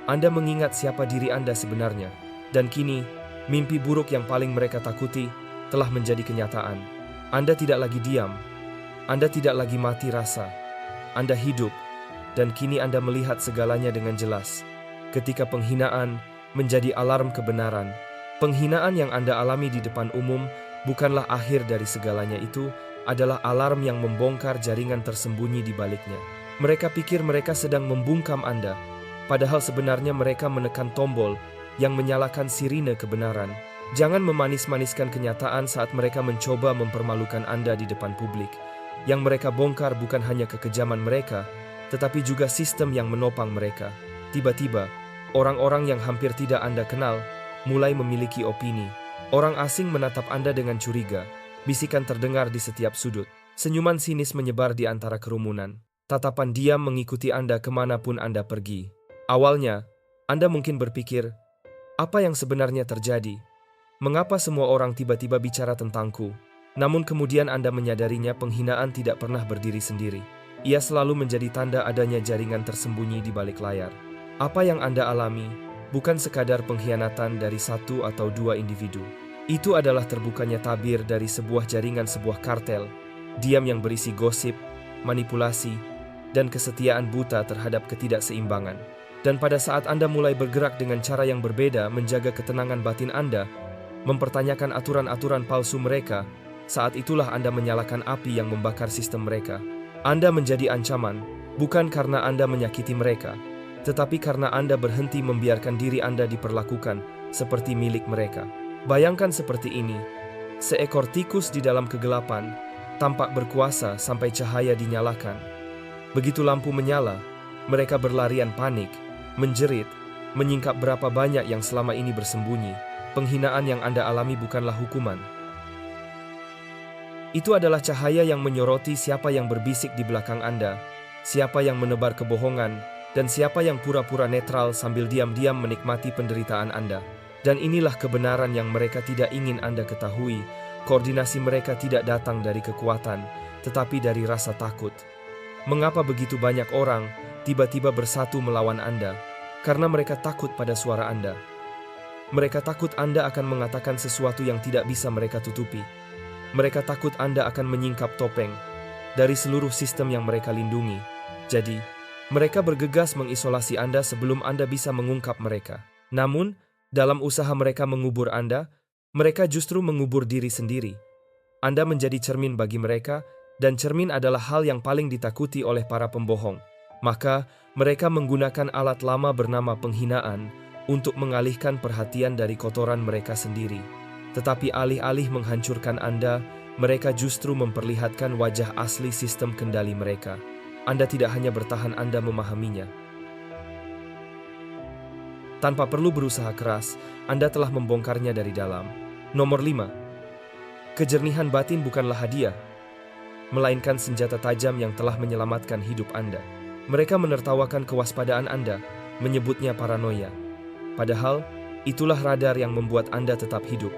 Anda mengingat siapa diri Anda sebenarnya. Dan kini, mimpi buruk yang paling mereka takuti telah menjadi kenyataan. Anda tidak lagi diam. Anda tidak lagi mati rasa. Anda hidup. Dan kini Anda melihat segalanya dengan jelas. Ketika penghinaan menjadi alarm kebenaran, penghinaan yang Anda alami di depan umum bukanlah akhir dari segalanya, itu adalah alarm yang membongkar jaringan tersembunyi di baliknya. Mereka pikir mereka sedang membungkam Anda, padahal sebenarnya mereka menekan tombol yang menyalakan sirine kebenaran. Jangan memanis-maniskan kenyataan saat mereka mencoba mempermalukan Anda di depan publik. Yang mereka bongkar bukan hanya kekejaman mereka, tetapi juga sistem yang menopang mereka. Tiba-tiba, orang-orang yang hampir tidak Anda kenal mulai memiliki opini. Orang asing menatap Anda dengan curiga. Bisikan terdengar di setiap sudut. Senyuman sinis menyebar di antara kerumunan. Tatapan diam mengikuti Anda kemanapun Anda pergi. Awalnya, Anda mungkin berpikir, apa yang sebenarnya terjadi? Mengapa semua orang tiba-tiba bicara tentangku? Namun kemudian Anda menyadarinya penghinaan tidak pernah berdiri sendiri. Ia selalu menjadi tanda adanya jaringan tersembunyi di balik layar. Apa yang Anda alami bukan sekadar pengkhianatan dari satu atau dua individu. Itu adalah terbukanya tabir dari sebuah jaringan, sebuah kartel, diam yang berisi gosip, manipulasi, dan kesetiaan buta terhadap ketidakseimbangan. Dan pada saat Anda mulai bergerak dengan cara yang berbeda menjaga ketenangan batin Anda, mempertanyakan aturan-aturan palsu mereka, saat itulah Anda menyalakan api yang membakar sistem mereka. Anda menjadi ancaman, bukan karena Anda menyakiti mereka, tetapi karena Anda berhenti membiarkan diri Anda diperlakukan seperti milik mereka. Bayangkan seperti ini, seekor tikus di dalam kegelapan, tampak berkuasa sampai cahaya dinyalakan. Begitu lampu menyala, mereka berlarian panik, menjerit, menyingkap berapa banyak yang selama ini bersembunyi. Penghinaan yang Anda alami bukanlah hukuman. Itu adalah cahaya yang menyoroti siapa yang berbisik di belakang Anda, siapa yang menebar kebohongan, dan siapa yang pura-pura netral sambil diam-diam menikmati penderitaan Anda. Dan inilah kebenaran yang mereka tidak ingin Anda ketahui. Koordinasi mereka tidak datang dari kekuatan, tetapi dari rasa takut. Mengapa begitu banyak orang tiba-tiba bersatu melawan Anda? Karena mereka takut pada suara Anda. Mereka takut Anda akan mengatakan sesuatu yang tidak bisa mereka tutupi. Mereka takut Anda akan menyingkap topeng dari seluruh sistem yang mereka lindungi. Jadi, mereka bergegas mengisolasi Anda sebelum Anda bisa mengungkap mereka. Namun, dalam usaha mereka mengubur Anda, mereka justru mengubur diri sendiri. Anda menjadi cermin bagi mereka, dan cermin adalah hal yang paling ditakuti oleh para pembohong. Maka, mereka menggunakan alat lama bernama penghinaan untuk mengalihkan perhatian dari kotoran mereka sendiri. Tetapi alih-alih menghancurkan Anda, mereka justru memperlihatkan wajah asli sistem kendali mereka. Anda tidak hanya bertahan, Anda memahaminya. Tanpa perlu berusaha keras, Anda telah membongkarnya dari dalam. Nomor 5. Kejernihan batin bukanlah hadiah, melainkan senjata tajam yang telah menyelamatkan hidup Anda. Mereka menertawakan kewaspadaan Anda, menyebutnya paranoia. Padahal, itulah radar yang membuat Anda tetap hidup.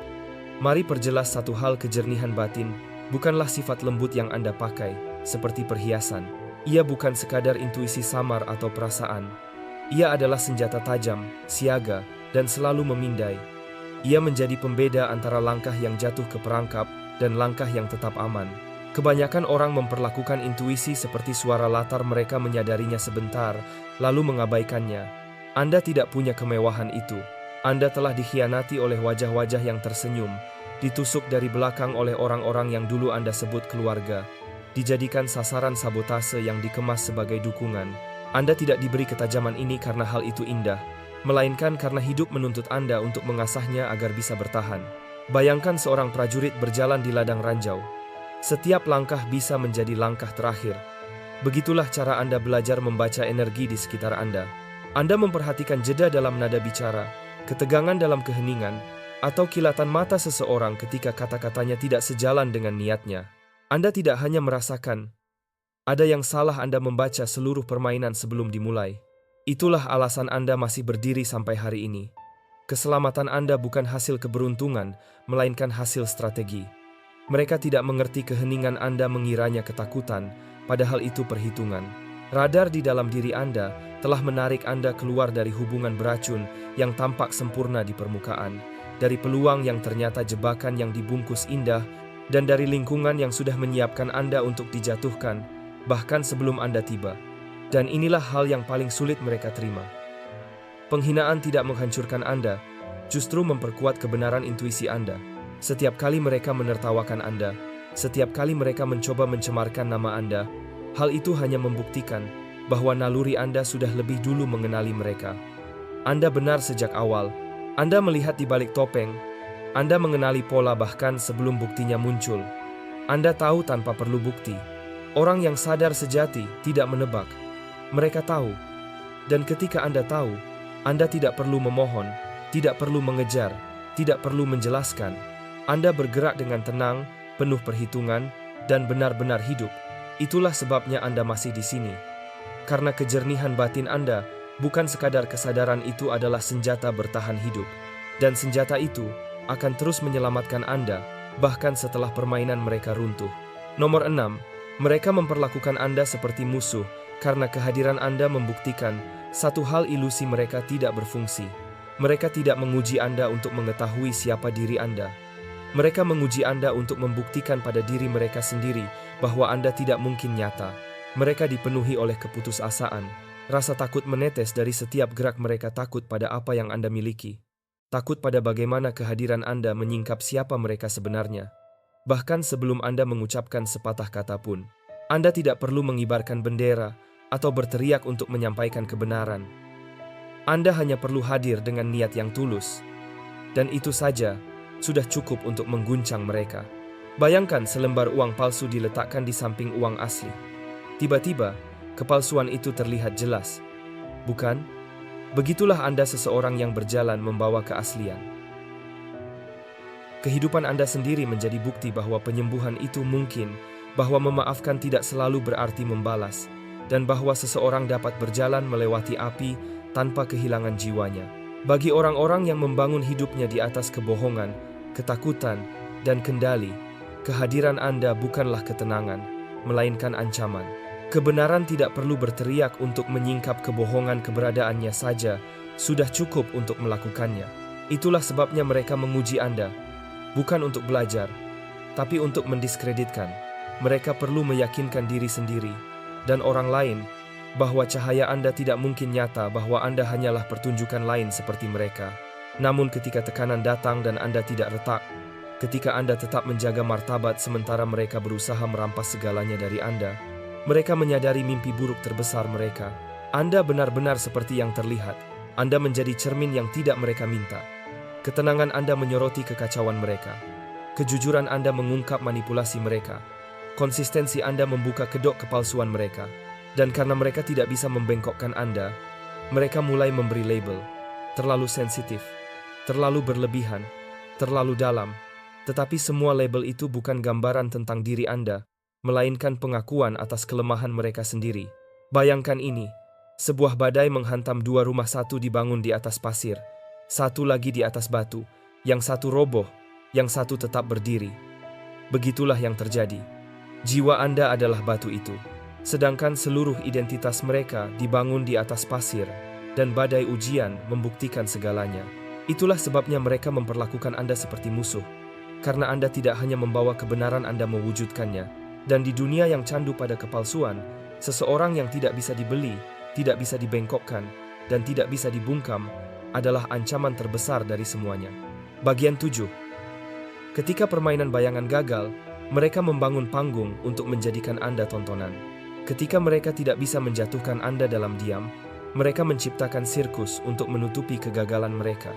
Mari perjelas satu hal, kejernihan batin bukanlah sifat lembut yang Anda pakai, seperti perhiasan. Ia bukan sekadar intuisi samar atau perasaan. Ia adalah senjata tajam, siaga, dan selalu memindai. Ia menjadi pembeda antara langkah yang jatuh ke perangkap dan langkah yang tetap aman. Kebanyakan orang memperlakukan intuisi seperti suara latar, mereka menyadarinya sebentar, lalu mengabaikannya. Anda tidak punya kemewahan itu. Anda telah dikhianati oleh wajah-wajah yang tersenyum, ditusuk dari belakang oleh orang-orang yang dulu Anda sebut keluarga, dijadikan sasaran sabotase yang dikemas sebagai dukungan. Anda tidak diberi ketajaman ini karena hal itu indah, melainkan karena hidup menuntut Anda untuk mengasahnya agar bisa bertahan. Bayangkan seorang prajurit berjalan di ladang ranjau. Setiap langkah bisa menjadi langkah terakhir. Begitulah cara Anda belajar membaca energi di sekitar Anda. Anda memperhatikan jeda dalam nada bicara, ketegangan dalam keheningan, atau kilatan mata seseorang ketika kata-katanya tidak sejalan dengan niatnya. Anda tidak hanya merasakan, ada yang salah, Anda membaca seluruh permainan sebelum dimulai. Itulah alasan Anda masih berdiri sampai hari ini. Keselamatan Anda bukan hasil keberuntungan, melainkan hasil strategi. Mereka tidak mengerti keheningan Anda mengiranya ketakutan, padahal itu perhitungan. Radar di dalam diri Anda telah menarik Anda keluar dari hubungan beracun yang tampak sempurna di permukaan, dari peluang yang ternyata jebakan yang dibungkus indah, dan dari lingkungan yang sudah menyiapkan Anda untuk dijatuhkan, bahkan sebelum Anda tiba. Dan inilah hal yang paling sulit mereka terima. Penghinaan tidak menghancurkan Anda, justru memperkuat kebenaran intuisi Anda. Setiap kali mereka menertawakan Anda, setiap kali mereka mencoba mencemarkan nama Anda, hal itu hanya membuktikan bahwa naluri Anda sudah lebih dulu mengenali mereka. Anda benar sejak awal. Anda melihat di balik topeng. Anda mengenali pola bahkan sebelum buktinya muncul. Anda tahu tanpa perlu bukti. Orang yang sadar sejati tidak menebak. Mereka tahu. Dan ketika Anda tahu, Anda tidak perlu memohon, tidak perlu mengejar, tidak perlu menjelaskan. Anda bergerak dengan tenang, penuh perhitungan, dan benar-benar hidup. Itulah sebabnya Anda masih di sini. Karena kejernihan batin Anda bukan sekadar kesadaran, itu adalah senjata bertahan hidup. Dan senjata itu akan terus menyelamatkan Anda bahkan setelah permainan mereka runtuh. Nomor 6, mereka memperlakukan Anda seperti musuh karena kehadiran Anda membuktikan satu hal: ilusi mereka tidak berfungsi. Mereka tidak menguji Anda untuk mengetahui siapa diri Anda. Mereka menguji Anda untuk membuktikan pada diri mereka sendiri bahwa Anda tidak mungkin nyata. Mereka dipenuhi oleh keputusasaan. Rasa takut menetes dari setiap gerak mereka, takut pada apa yang Anda miliki. Takut pada bagaimana kehadiran Anda menyingkap siapa mereka sebenarnya. Bahkan sebelum Anda mengucapkan sepatah kata pun, Anda tidak perlu mengibarkan bendera atau berteriak untuk menyampaikan kebenaran. Anda hanya perlu hadir dengan niat yang tulus. Dan itu saja sudah cukup untuk mengguncang mereka. Bayangkan selembar uang palsu diletakkan di samping uang asli. Tiba-tiba, kepalsuan itu terlihat jelas. Bukan? Begitulah Anda seseorang yang berjalan membawa keaslian. Kehidupan Anda sendiri menjadi bukti bahwa penyembuhan itu mungkin, bahwa memaafkan tidak selalu berarti membalas, dan bahwa seseorang dapat berjalan melewati api tanpa kehilangan jiwanya. Bagi orang-orang yang membangun hidupnya di atas kebohongan, ketakutan, dan kendali, kehadiran Anda bukanlah ketenangan, melainkan ancaman. Kebenaran tidak perlu berteriak untuk menyingkap kebohongan, keberadaannya saja sudah cukup untuk melakukannya. Itulah sebabnya mereka menguji Anda, bukan untuk belajar, tapi untuk mendiskreditkan. Mereka perlu meyakinkan diri sendiri dan orang lain bahwa cahaya Anda tidak mungkin nyata, bahwa Anda hanyalah pertunjukan lain seperti mereka. Namun ketika tekanan datang dan Anda tidak retak, ketika Anda tetap menjaga martabat sementara mereka berusaha merampas segalanya dari Anda, mereka menyadari mimpi buruk terbesar mereka. Anda benar-benar seperti yang terlihat. Anda menjadi cermin yang tidak mereka minta. Ketenangan Anda menyoroti kekacauan mereka. Kejujuran Anda mengungkap manipulasi mereka. Konsistensi Anda membuka kedok kepalsuan mereka. Dan karena mereka tidak bisa membengkokkan Anda, mereka mulai memberi label. Terlalu sensitif, terlalu berlebihan, terlalu dalam. Tetapi semua label itu bukan gambaran tentang diri Anda, melainkan pengakuan atas kelemahan mereka sendiri. Bayangkan ini, sebuah badai menghantam dua rumah, satu dibangun di atas pasir, satu lagi di atas batu, yang satu roboh, yang satu tetap berdiri. Begitulah yang terjadi. Jiwa Anda adalah batu itu, sedangkan seluruh identitas mereka dibangun di atas pasir, dan badai ujian membuktikan segalanya. Itulah sebabnya mereka memperlakukan Anda seperti musuh, karena Anda tidak hanya membawa kebenaran, Anda mewujudkannya. Dan di dunia yang candu pada kepalsuan, seseorang yang tidak bisa dibeli, tidak bisa dibengkokkan, dan tidak bisa dibungkam adalah ancaman terbesar dari semuanya. Bagian 7. Ketika permainan bayangan gagal, mereka membangun panggung untuk menjadikan Anda tontonan. Ketika mereka tidak bisa menjatuhkan Anda dalam diam, mereka menciptakan sirkus untuk menutupi kegagalan mereka.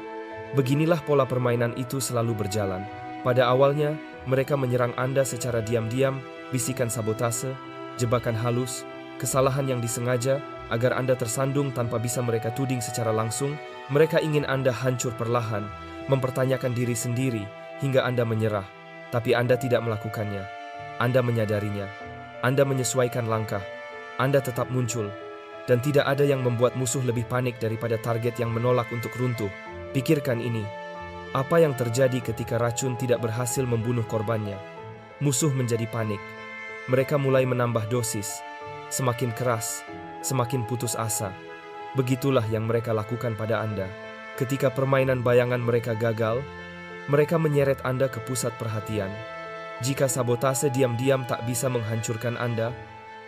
Beginilah pola permainan itu selalu berjalan. Pada awalnya, mereka menyerang Anda secara diam-diam, bisikan sabotase, jebakan halus, kesalahan yang disengaja agar Anda tersandung tanpa bisa mereka tuding secara langsung. Mereka ingin Anda hancur perlahan, mempertanyakan diri sendiri hingga Anda menyerah. Tapi Anda tidak melakukannya. Anda menyadarinya. Anda menyesuaikan langkah. Anda tetap muncul. Dan tidak ada yang membuat musuh lebih panik daripada target yang menolak untuk runtuh. Pikirkan ini. Apa yang terjadi ketika racun tidak berhasil membunuh korbannya? Musuh menjadi panik. Mereka mulai menambah dosis. Semakin keras, semakin putus asa. Begitulah yang mereka lakukan pada Anda. Ketika permainan bayangan mereka gagal, mereka menyeret Anda ke pusat perhatian. Jika sabotase diam-diam tak bisa menghancurkan Anda,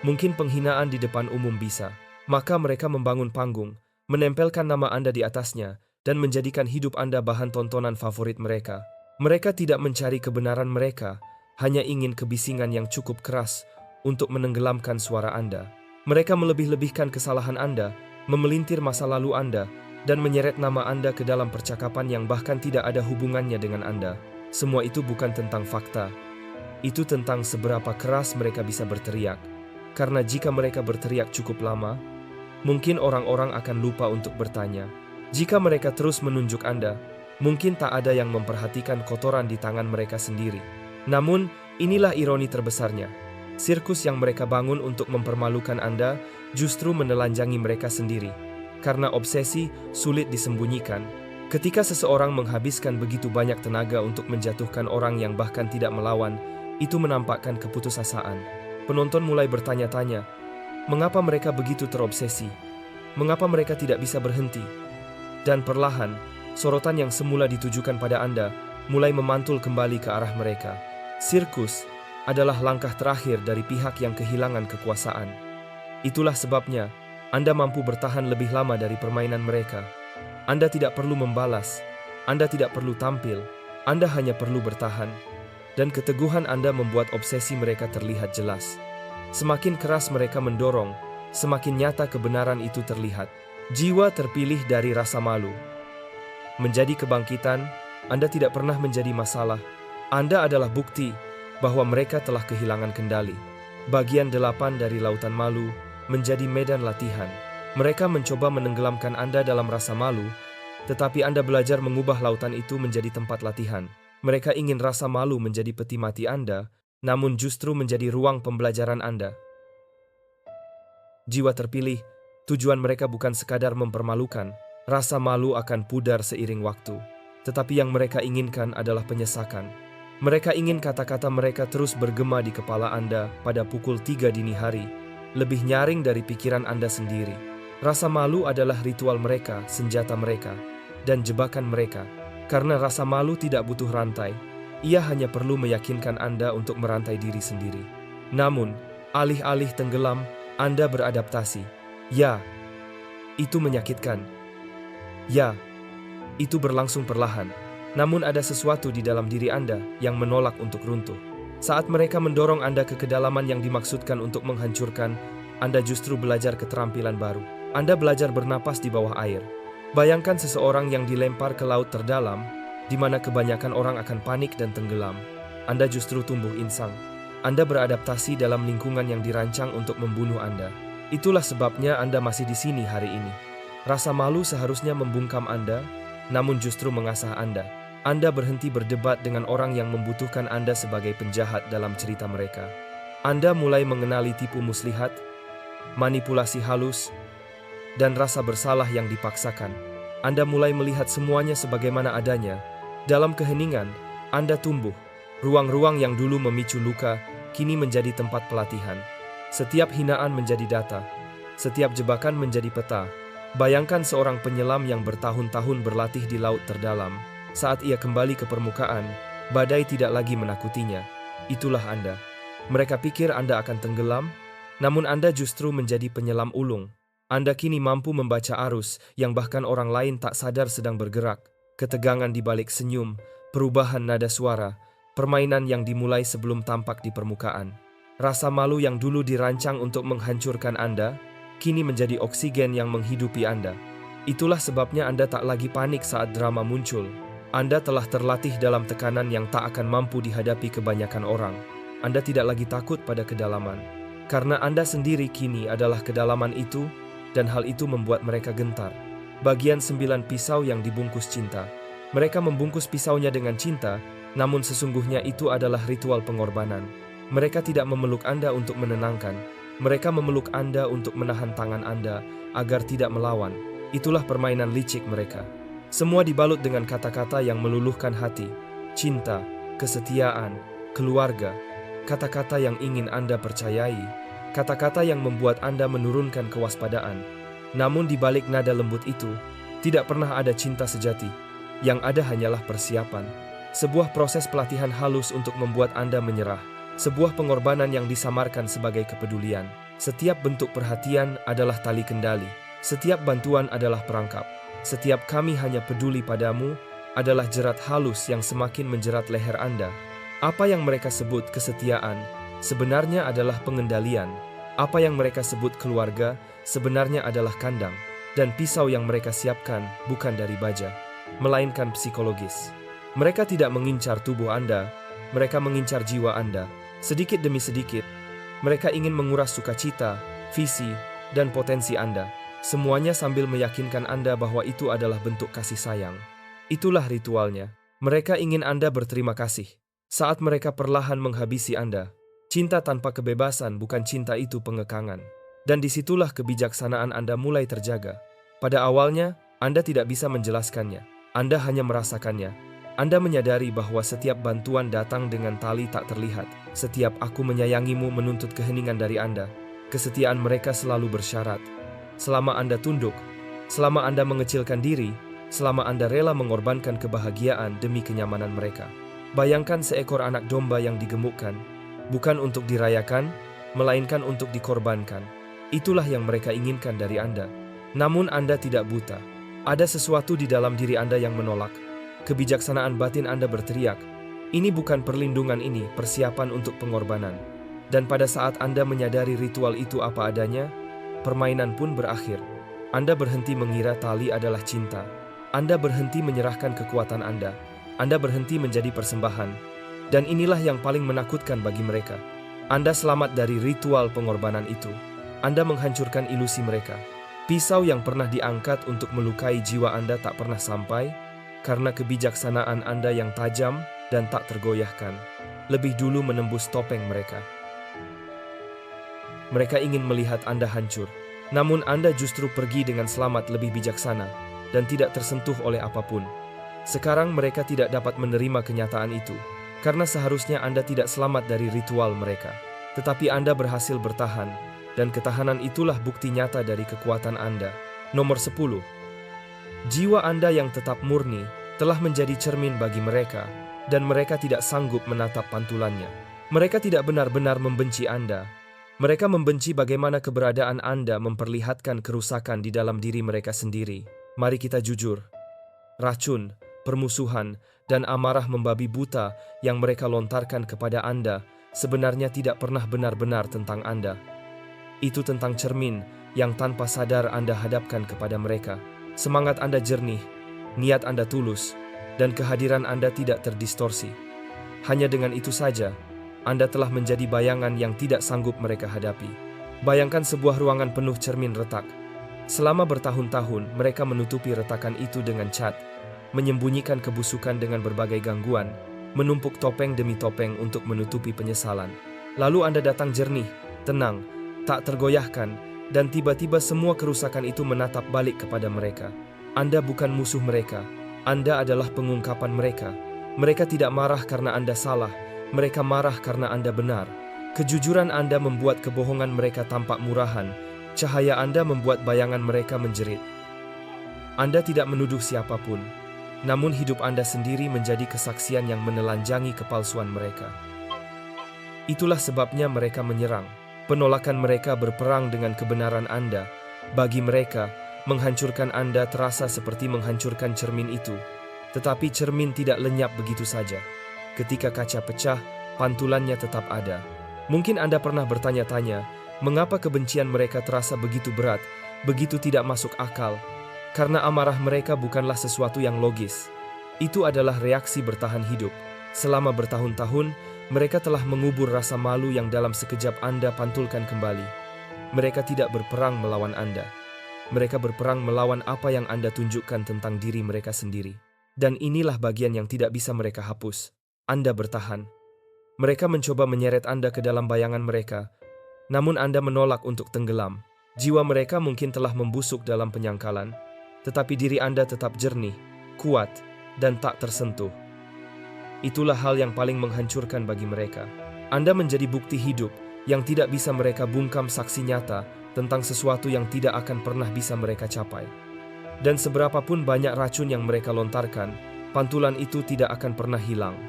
mungkin penghinaan di depan umum bisa. Maka mereka membangun panggung, menempelkan nama Anda di atasnya, dan menjadikan hidup Anda bahan tontonan favorit mereka. Mereka tidak mencari kebenaran mereka, hanya ingin kebisingan yang cukup keras untuk menenggelamkan suara Anda. Mereka melebih-lebihkan kesalahan Anda, memelintir masa lalu Anda, dan menyeret nama Anda ke dalam percakapan yang bahkan tidak ada hubungannya dengan Anda. Semua itu bukan tentang fakta. Itu tentang seberapa keras mereka bisa berteriak. Karena jika mereka berteriak cukup lama, mungkin orang-orang akan lupa untuk bertanya. Jika mereka terus menunjuk Anda, mungkin tak ada yang memperhatikan kotoran di tangan mereka sendiri. Namun, inilah ironi terbesarnya. Sirkus yang mereka bangun untuk mempermalukan Anda justru menelanjangi mereka sendiri. Karena obsesi sulit disembunyikan, Ketika seseorang menghabiskan begitu banyak tenaga untuk menjatuhkan orang yang bahkan tidak melawan, itu menampakkan keputusasaan. Penonton mulai bertanya-tanya, mengapa mereka begitu terobsesi? Mengapa mereka tidak bisa berhenti? Dan perlahan, sorotan yang semula ditujukan pada Anda mulai memantul kembali ke arah mereka. Sirkus adalah langkah terakhir dari pihak yang kehilangan kekuasaan. Itulah sebabnya Anda mampu bertahan lebih lama dari permainan mereka. Anda tidak perlu membalas, Anda tidak perlu tampil, Anda hanya perlu bertahan. Dan keteguhan Anda membuat obsesi mereka terlihat jelas. Semakin keras mereka mendorong, semakin nyata kebenaran itu terlihat. Jiwa terpilih dari rasa malu. Menjadi kebangkitan, Anda tidak pernah menjadi masalah. Anda adalah bukti bahwa mereka telah kehilangan kendali. Bagian 8 dari Lautan Malu menjadi medan latihan. Mereka mencoba menenggelamkan Anda dalam rasa malu, tetapi Anda belajar mengubah lautan itu menjadi tempat latihan. Mereka ingin rasa malu menjadi peti mati Anda, namun justru menjadi ruang pembelajaran Anda. Jiwa terpilih, tujuan mereka bukan sekadar mempermalukan. Rasa malu akan pudar seiring waktu, tetapi yang mereka inginkan adalah penyesakan. Mereka ingin kata-kata mereka terus bergema di kepala Anda pada pukul 3 dini hari, lebih nyaring dari pikiran Anda sendiri. Rasa malu adalah ritual mereka, senjata mereka, dan jebakan mereka. Karena rasa malu tidak butuh rantai, ia hanya perlu meyakinkan Anda untuk merantai diri sendiri. Namun, alih-alih tenggelam, Anda beradaptasi. Ya, itu menyakitkan. Ya, itu berlangsung perlahan. Namun ada sesuatu di dalam diri Anda yang menolak untuk runtuh. Saat mereka mendorong Anda ke kedalaman yang dimaksudkan untuk menghancurkan, Anda justru belajar keterampilan baru. Anda belajar bernapas di bawah air. Bayangkan seseorang yang dilempar ke laut terdalam, di mana kebanyakan orang akan panik dan tenggelam. Anda justru tumbuh insang. Anda beradaptasi dalam lingkungan yang dirancang untuk membunuh Anda. Itulah sebabnya Anda masih di sini hari ini. Rasa malu seharusnya membungkam Anda, namun justru mengasah Anda. Anda berhenti berdebat dengan orang yang membutuhkan Anda sebagai penjahat dalam cerita mereka. Anda mulai mengenali tipu muslihat, manipulasi halus, dan rasa bersalah yang dipaksakan. Anda mulai melihat semuanya sebagaimana adanya. Dalam keheningan, Anda tumbuh. Ruang-ruang yang dulu memicu luka, kini menjadi tempat pelatihan. Setiap hinaan menjadi data. Setiap jebakan menjadi peta. Bayangkan seorang penyelam yang bertahun-tahun berlatih di laut terdalam. Saat ia kembali ke permukaan, badai tidak lagi menakutinya. Itulah Anda. Mereka pikir Anda akan tenggelam, namun Anda justru menjadi penyelam ulung. Anda kini mampu membaca arus yang bahkan orang lain tak sadar sedang bergerak. Ketegangan di balik senyum, perubahan nada suara, permainan yang dimulai sebelum tampak di permukaan. Rasa malu yang dulu dirancang untuk menghancurkan Anda, kini menjadi oksigen yang menghidupi Anda. Itulah sebabnya Anda tak lagi panik saat drama muncul. Anda telah terlatih dalam tekanan yang tak akan mampu dihadapi kebanyakan orang. Anda tidak lagi takut pada kedalaman. Karena Anda sendiri kini adalah kedalaman itu, dan hal itu membuat mereka gentar. Bagian 9 pisau yang dibungkus cinta. Mereka membungkus pisaunya dengan cinta, namun sesungguhnya itu adalah ritual pengorbanan. Mereka tidak memeluk Anda untuk menenangkan. Mereka memeluk Anda untuk menahan tangan Anda agar tidak melawan. Itulah permainan licik mereka. Semua dibalut dengan kata-kata yang meluluhkan hati. Cinta, kesetiaan, keluarga. Kata-kata yang ingin Anda percayai. Kata-kata yang membuat Anda menurunkan kewaspadaan. Namun di balik nada lembut itu, tidak pernah ada cinta sejati. Yang ada hanyalah persiapan. Sebuah proses pelatihan halus untuk membuat Anda menyerah. Sebuah pengorbanan yang disamarkan sebagai kepedulian. Setiap bentuk perhatian adalah tali kendali. Setiap bantuan adalah perangkap. Setiap kami hanya peduli padamu adalah jerat halus yang semakin menjerat leher Anda. Apa yang mereka sebut kesetiaan sebenarnya adalah pengendalian. Apa yang mereka sebut keluarga sebenarnya adalah kandang. Dan pisau yang mereka siapkan bukan dari baja, melainkan psikologis. Mereka tidak mengincar tubuh Anda, mereka mengincar jiwa Anda. Sedikit demi sedikit, mereka ingin menguras sukacita, visi, dan potensi Anda. Semuanya sambil meyakinkan Anda bahwa itu adalah bentuk kasih sayang. Itulah ritualnya. Mereka ingin Anda berterima kasih. Saat mereka perlahan menghabisi Anda. Cinta tanpa kebebasan bukan cinta, itu pengekangan. Dan disitulah kebijaksanaan Anda mulai terjaga. Pada awalnya, Anda tidak bisa menjelaskannya. Anda hanya merasakannya. Anda menyadari bahwa setiap bantuan datang dengan tali tak terlihat. Setiap aku menyayangimu menuntut keheningan dari Anda. Kesetiaan mereka selalu bersyarat. Selama Anda tunduk, selama Anda mengecilkan diri, selama Anda rela mengorbankan kebahagiaan demi kenyamanan mereka. Bayangkan seekor anak domba yang digemukkan, bukan untuk dirayakan, melainkan untuk dikorbankan. Itulah yang mereka inginkan dari Anda. Namun Anda tidak buta. Ada sesuatu di dalam diri Anda yang menolak. Kebijaksanaan batin Anda berteriak, ini bukan perlindungan, ini persiapan untuk pengorbanan. Dan pada saat Anda menyadari ritual itu apa adanya, permainan pun berakhir. Anda berhenti mengira tali adalah cinta. Anda berhenti menyerahkan kekuatan Anda. Anda berhenti menjadi persembahan. Dan inilah yang paling menakutkan bagi mereka. Anda selamat dari ritual pengorbanan itu. Anda menghancurkan ilusi mereka. Pisau yang pernah diangkat untuk melukai jiwa Anda tak pernah sampai, karena kebijaksanaan Anda yang tajam dan tak tergoyahkan, lebih dulu menembus topeng mereka. Mereka ingin melihat Anda hancur, namun Anda justru pergi dengan selamat lebih bijaksana dan tidak tersentuh oleh apapun. Sekarang mereka tidak dapat menerima kenyataan itu, karena seharusnya Anda tidak selamat dari ritual mereka. Tetapi Anda berhasil bertahan, dan ketahanan itulah bukti nyata dari kekuatan Anda. Nomor 10. Jiwa Anda yang tetap murni telah menjadi cermin bagi mereka, dan mereka tidak sanggup menatap pantulannya. Mereka tidak benar-benar membenci Anda. Mereka membenci bagaimana keberadaan Anda memperlihatkan kerusakan di dalam diri mereka sendiri. Mari kita jujur. Racun, permusuhan, dan amarah membabi buta yang mereka lontarkan kepada Anda sebenarnya tidak pernah benar-benar tentang Anda. Itu tentang cermin yang tanpa sadar Anda hadapkan kepada mereka. Semangat Anda jernih, niat Anda tulus, dan kehadiran Anda tidak terdistorsi. Hanya dengan itu saja, Anda telah menjadi bayangan yang tidak sanggup mereka hadapi. Bayangkan sebuah ruangan penuh cermin retak. Selama bertahun-tahun, mereka menutupi retakan itu dengan cat, menyembunyikan kebusukan dengan berbagai gangguan, menumpuk topeng demi topeng untuk menutupi penyesalan. Lalu Anda datang jernih, tenang, tak tergoyahkan, dan tiba-tiba semua kerusakan itu menatap balik kepada mereka. Anda bukan musuh mereka, Anda adalah pengungkapan mereka. Mereka tidak marah karena Anda salah, mereka marah karena Anda benar. Kejujuran Anda membuat kebohongan mereka tampak murahan, cahaya Anda membuat bayangan mereka menjerit. Anda tidak menuduh siapapun, namun hidup Anda sendiri menjadi kesaksian yang menelanjangi kepalsuan mereka. Itulah sebabnya mereka menyerang. Penolakan mereka berperang dengan kebenaran Anda. Bagi mereka, menghancurkan Anda terasa seperti menghancurkan cermin itu. Tetapi cermin tidak lenyap begitu saja. Ketika kaca pecah, pantulannya tetap ada. Mungkin Anda pernah bertanya-tanya, mengapa kebencian mereka terasa begitu berat, begitu tidak masuk akal? Karena amarah mereka bukanlah sesuatu yang logis. Itu adalah reaksi bertahan hidup. Selama bertahun-tahun, mereka telah mengubur rasa malu yang dalam sekejap Anda pantulkan kembali. Mereka tidak berperang melawan Anda. Mereka berperang melawan apa yang Anda tunjukkan tentang diri mereka sendiri. Dan inilah bagian yang tidak bisa mereka hapus. Anda bertahan. Mereka mencoba menyeret Anda ke dalam bayangan mereka, namun Anda menolak untuk tenggelam. Jiwa mereka mungkin telah membusuk dalam penyangkalan, tetapi diri Anda tetap jernih, kuat, dan tak tersentuh. Itulah hal yang paling menghancurkan bagi mereka. Anda menjadi bukti hidup yang tidak bisa mereka bungkam, saksi nyata tentang sesuatu yang tidak akan pernah bisa mereka capai. Dan seberapapun banyak racun yang mereka lontarkan, pantulan itu tidak akan pernah hilang.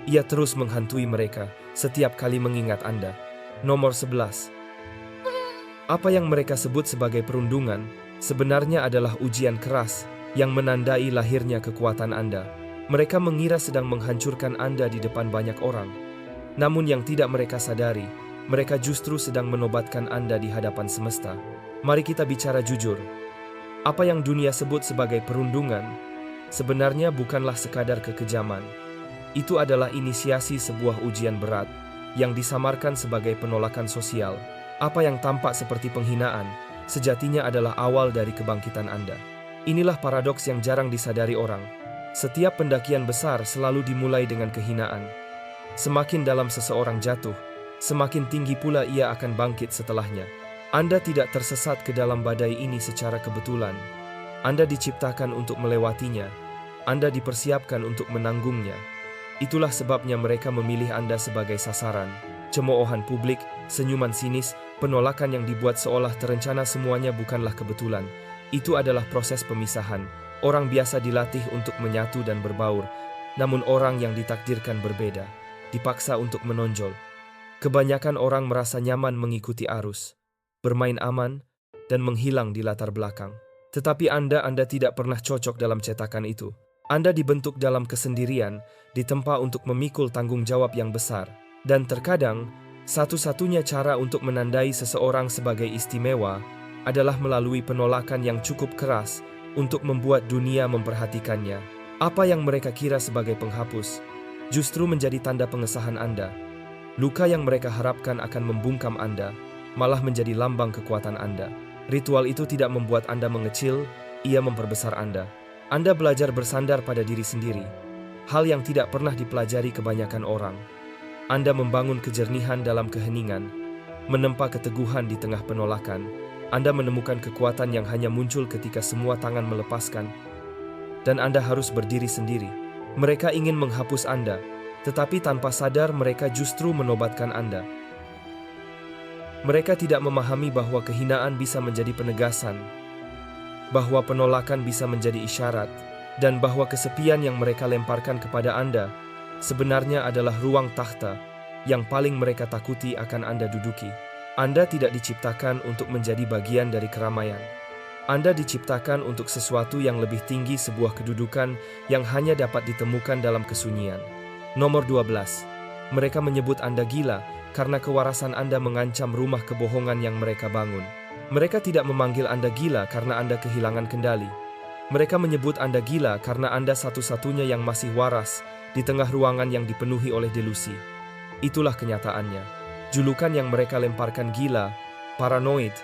Ia terus menghantui mereka setiap kali mengingat Anda. Nomor 11. Apa yang mereka sebut sebagai perundungan sebenarnya adalah ujian keras yang menandai lahirnya kekuatan Anda. Mereka mengira sedang menghancurkan Anda di depan banyak orang. Namun yang tidak mereka sadari, mereka justru sedang menobatkan Anda di hadapan semesta. Mari kita bicara jujur. Apa yang dunia sebut sebagai perundungan sebenarnya bukanlah sekadar kekejaman. Itu adalah inisiasi sebuah ujian berat yang disamarkan sebagai penolakan sosial. Apa yang tampak seperti penghinaan sejatinya adalah awal dari kebangkitan Anda. Inilah paradoks yang jarang disadari orang. Setiap pendakian besar selalu dimulai dengan kehinaan. Semakin dalam seseorang jatuh, semakin tinggi pula ia akan bangkit setelahnya. Anda tidak tersesat ke dalam badai ini secara kebetulan. Anda diciptakan untuk melewatinya. Anda dipersiapkan untuk menanggungnya. Itulah sebabnya mereka memilih Anda sebagai sasaran. Cemoohan publik, senyuman sinis, penolakan yang dibuat seolah terencana semuanya bukanlah kebetulan. Itu adalah proses pemisahan. Orang biasa dilatih untuk menyatu dan berbaur, namun orang yang ditakdirkan berbeda, dipaksa untuk menonjol. Kebanyakan orang merasa nyaman mengikuti arus, bermain aman, dan menghilang di latar belakang. Tetapi Anda tidak pernah cocok dalam cetakan itu. Anda dibentuk dalam kesendirian, ditempa untuk memikul tanggung jawab yang besar. Dan terkadang, satu-satunya cara untuk menandai seseorang sebagai istimewa adalah melalui penolakan yang cukup keras untuk membuat dunia memperhatikannya. Apa yang mereka kira sebagai penghapus, justru menjadi tanda pengesahan Anda. Luka yang mereka harapkan akan membungkam Anda, malah menjadi lambang kekuatan Anda. Ritual itu tidak membuat Anda mengecil, ia memperbesar Anda. Anda belajar bersandar pada diri sendiri, hal yang tidak pernah dipelajari kebanyakan orang. Anda membangun kejernihan dalam keheningan, menempa keteguhan di tengah penolakan. Anda menemukan kekuatan yang hanya muncul ketika semua tangan melepaskan, dan Anda harus berdiri sendiri. Mereka ingin menghapus Anda, tetapi tanpa sadar mereka justru menobatkan Anda. Mereka tidak memahami bahwa kehinaan bisa menjadi penegasan, bahwa penolakan bisa menjadi isyarat, dan bahwa kesepian yang mereka lemparkan kepada Anda sebenarnya adalah ruang takhta yang paling mereka takuti akan Anda duduki. Anda tidak diciptakan untuk menjadi bagian dari keramaian. Anda diciptakan untuk sesuatu yang lebih tinggi, sebuah kedudukan yang hanya dapat ditemukan dalam kesunyian. Nomor 12. Mereka menyebut Anda gila karena kewarasan Anda mengancam rumah kebohongan yang mereka bangun. Mereka tidak memanggil Anda gila karena Anda kehilangan kendali. Mereka menyebut Anda gila karena Anda satu-satunya yang masih waras di tengah ruangan yang dipenuhi oleh delusi. Itulah kenyataannya. Julukan yang mereka lemparkan gila, paranoid,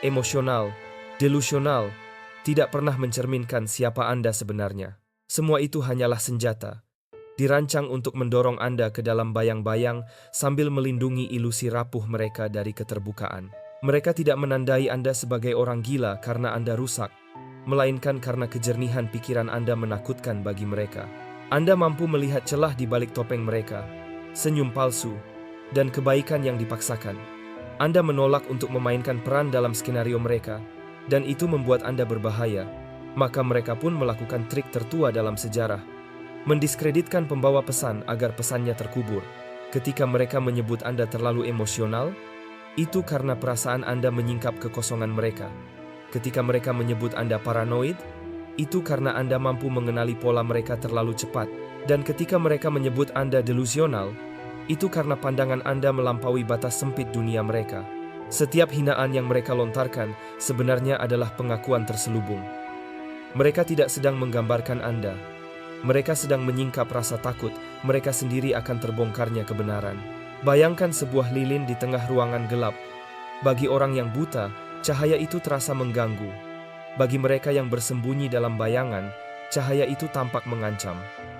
emosional, delusional, tidak pernah mencerminkan siapa Anda sebenarnya. Semua itu hanyalah senjata, dirancang untuk mendorong Anda ke dalam bayang-bayang sambil melindungi ilusi rapuh mereka dari keterbukaan. Mereka tidak menandai Anda sebagai orang gila karena Anda rusak, melainkan karena kejernihan pikiran Anda menakutkan bagi mereka. Anda mampu melihat celah di balik topeng mereka, senyum palsu, dan kebaikan yang dipaksakan. Anda menolak untuk memainkan peran dalam skenario mereka, dan itu membuat Anda berbahaya. Maka mereka pun melakukan trik tertua dalam sejarah, mendiskreditkan pembawa pesan agar pesannya terkubur. Ketika mereka menyebut Anda terlalu emosional, itu karena perasaan Anda menyingkap kekosongan mereka. Ketika mereka menyebut Anda paranoid, itu karena Anda mampu mengenali pola mereka terlalu cepat. Dan ketika mereka menyebut Anda delusional, itu karena pandangan Anda melampaui batas sempit dunia mereka. Setiap hinaan yang mereka lontarkan sebenarnya adalah pengakuan terselubung. Mereka tidak sedang menggambarkan Anda. Mereka sedang menyingkap rasa takut mereka sendiri akan terbongkarnya kebenaran. Bayangkan sebuah lilin di tengah ruangan gelap. Bagi orang yang buta, cahaya itu terasa mengganggu. Bagi mereka yang bersembunyi dalam bayangan, cahaya itu tampak mengancam.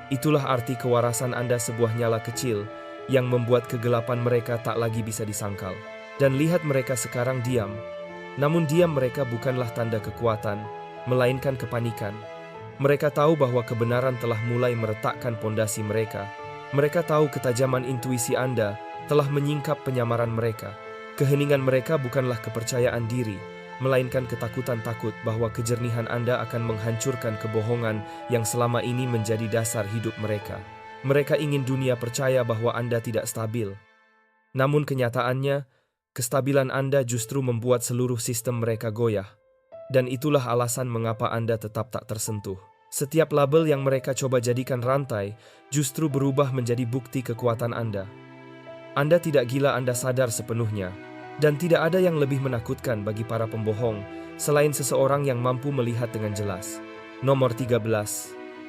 Itulah arti kewarasan Anda, sebuah nyala kecil yang membuat kegelapan mereka tak lagi bisa disangkal. Dan lihat mereka sekarang diam. Namun diam mereka bukanlah tanda kekuatan, melainkan kepanikan. Mereka tahu bahwa kebenaran telah mulai meretakkan pondasi mereka. Mereka tahu ketajaman intuisi Anda telah menyingkap penyamaran mereka. Keheningan mereka bukanlah kepercayaan diri, melainkan ketakutan takut bahwa kejernihan Anda akan menghancurkan kebohongan yang selama ini menjadi dasar hidup mereka. Mereka ingin dunia percaya bahwa Anda tidak stabil. Namun kenyataannya, kestabilan Anda justru membuat seluruh sistem mereka goyah. Dan itulah alasan mengapa Anda tetap tak tersentuh. Setiap label yang mereka coba jadikan rantai justru berubah menjadi bukti kekuatan Anda. Anda tidak gila, Anda sadar sepenuhnya. Dan tidak ada yang lebih menakutkan bagi para pembohong selain seseorang yang mampu melihat dengan jelas. Nomor 13.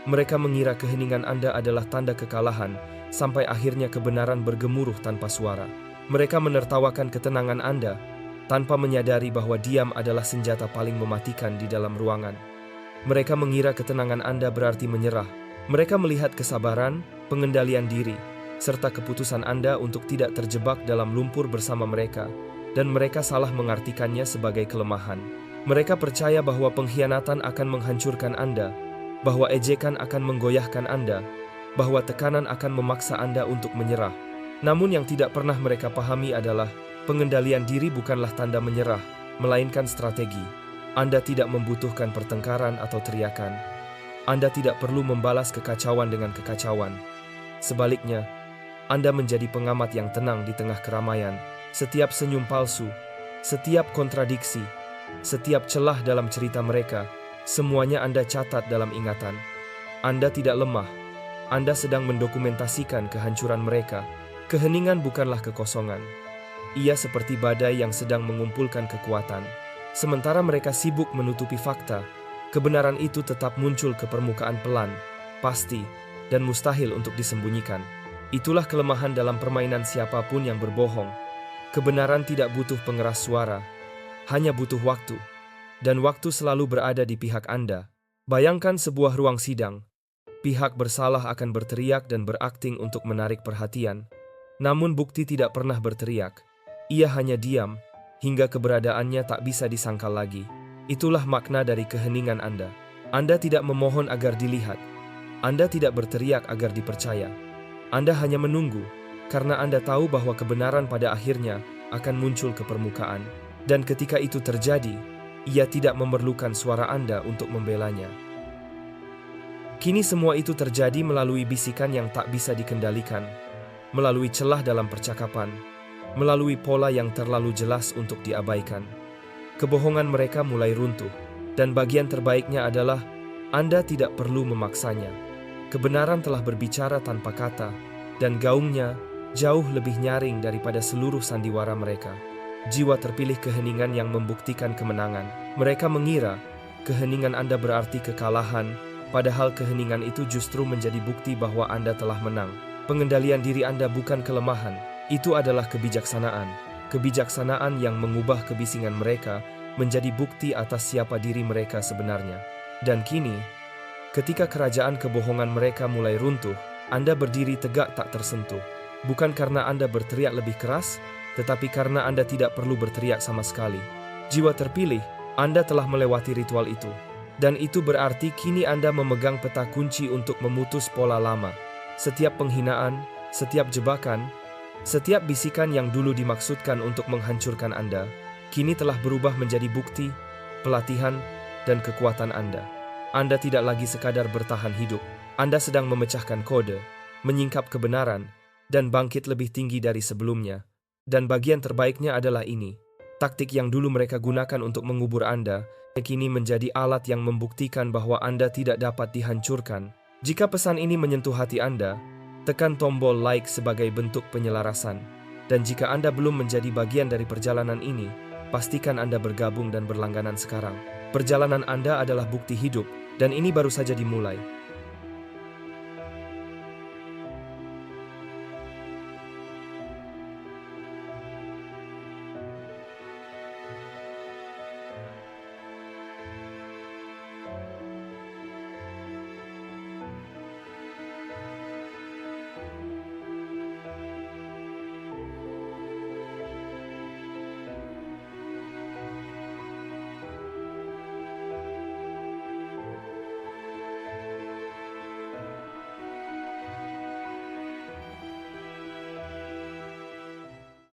Mereka mengira keheningan Anda adalah tanda kekalahan sampai akhirnya kebenaran bergemuruh tanpa suara. Mereka menertawakan ketenangan Anda tanpa menyadari bahwa diam adalah senjata paling mematikan di dalam ruangan. Mereka mengira ketenangan Anda berarti menyerah. Mereka melihat kesabaran, pengendalian diri, serta keputusan Anda untuk tidak terjebak dalam lumpur bersama mereka, dan mereka salah mengartikannya sebagai kelemahan. Mereka percaya bahwa pengkhianatan akan menghancurkan Anda, bahwa ejekan akan menggoyahkan Anda, bahwa tekanan akan memaksa Anda untuk menyerah. Namun yang tidak pernah mereka pahami adalah pengendalian diri bukanlah tanda menyerah, melainkan strategi. Anda tidak membutuhkan pertengkaran atau teriakan. Anda tidak perlu membalas kekacauan dengan kekacauan. Sebaliknya, Anda menjadi pengamat yang tenang di tengah keramaian. Setiap senyum palsu, setiap kontradiksi, setiap celah dalam cerita mereka, semuanya Anda catat dalam ingatan. Anda tidak lemah. Anda sedang mendokumentasikan kehancuran mereka. Keheningan bukanlah kekosongan. Ia seperti badai yang sedang mengumpulkan kekuatan. Sementara mereka sibuk menutupi fakta, kebenaran itu tetap muncul ke permukaan pelan, pasti, dan mustahil untuk disembunyikan. Itulah kelemahan dalam permainan siapapun yang berbohong. Kebenaran tidak butuh pengeras suara, hanya butuh waktu. Dan waktu selalu berada di pihak Anda. Bayangkan sebuah ruang sidang. Pihak bersalah akan berteriak dan berakting untuk menarik perhatian. Namun bukti tidak pernah berteriak. Ia hanya diam, hingga keberadaannya tak bisa disangkal lagi. Itulah makna dari keheningan Anda. Anda tidak memohon agar dilihat. Anda tidak berteriak agar dipercaya. Anda hanya menunggu, karena Anda tahu bahwa kebenaran pada akhirnya akan muncul ke permukaan. Dan ketika itu terjadi, ia tidak memerlukan suara Anda untuk membelanya. Kini semua itu terjadi melalui bisikan yang tak bisa dikendalikan, melalui celah dalam percakapan, melalui pola yang terlalu jelas untuk diabaikan. Kebohongan mereka mulai runtuh, dan bagian terbaiknya adalah Anda tidak perlu memaksanya. Kebenaran telah berbicara tanpa kata, dan gaungnya jauh lebih nyaring daripada seluruh sandiwara mereka. Jiwa terpilih keheningan yang membuktikan kemenangan. Mereka mengira keheningan Anda berarti kekalahan, padahal keheningan itu justru menjadi bukti bahwa Anda telah menang. Pengendalian diri Anda bukan kelemahan, itu adalah kebijaksanaan. Kebijaksanaan yang mengubah kebisingan mereka menjadi bukti atas siapa diri mereka sebenarnya. Dan kini, ketika kerajaan kebohongan mereka mulai runtuh, Anda berdiri tegak tak tersentuh. Bukan karena Anda berteriak lebih keras, tetapi karena Anda tidak perlu berteriak sama sekali. Jiwa terpilih, Anda telah melewati ritual itu. Dan itu berarti kini Anda memegang peta kunci untuk memutus pola lama. Setiap penghinaan, setiap jebakan, setiap bisikan yang dulu dimaksudkan untuk menghancurkan Anda, kini telah berubah menjadi bukti, pelatihan, dan kekuatan Anda. Anda tidak lagi sekadar bertahan hidup. Anda sedang memecahkan kode, menyingkap kebenaran, dan bangkit lebih tinggi dari sebelumnya. Dan bagian terbaiknya adalah ini. Taktik yang dulu mereka gunakan untuk mengubur Anda, kini menjadi alat yang membuktikan bahwa Anda tidak dapat dihancurkan. Jika pesan ini menyentuh hati Anda, tekan tombol like sebagai bentuk penyelarasan. Dan jika Anda belum menjadi bagian dari perjalanan ini, pastikan Anda bergabung dan berlangganan sekarang. Perjalanan Anda adalah bukti hidup, dan ini baru saja dimulai.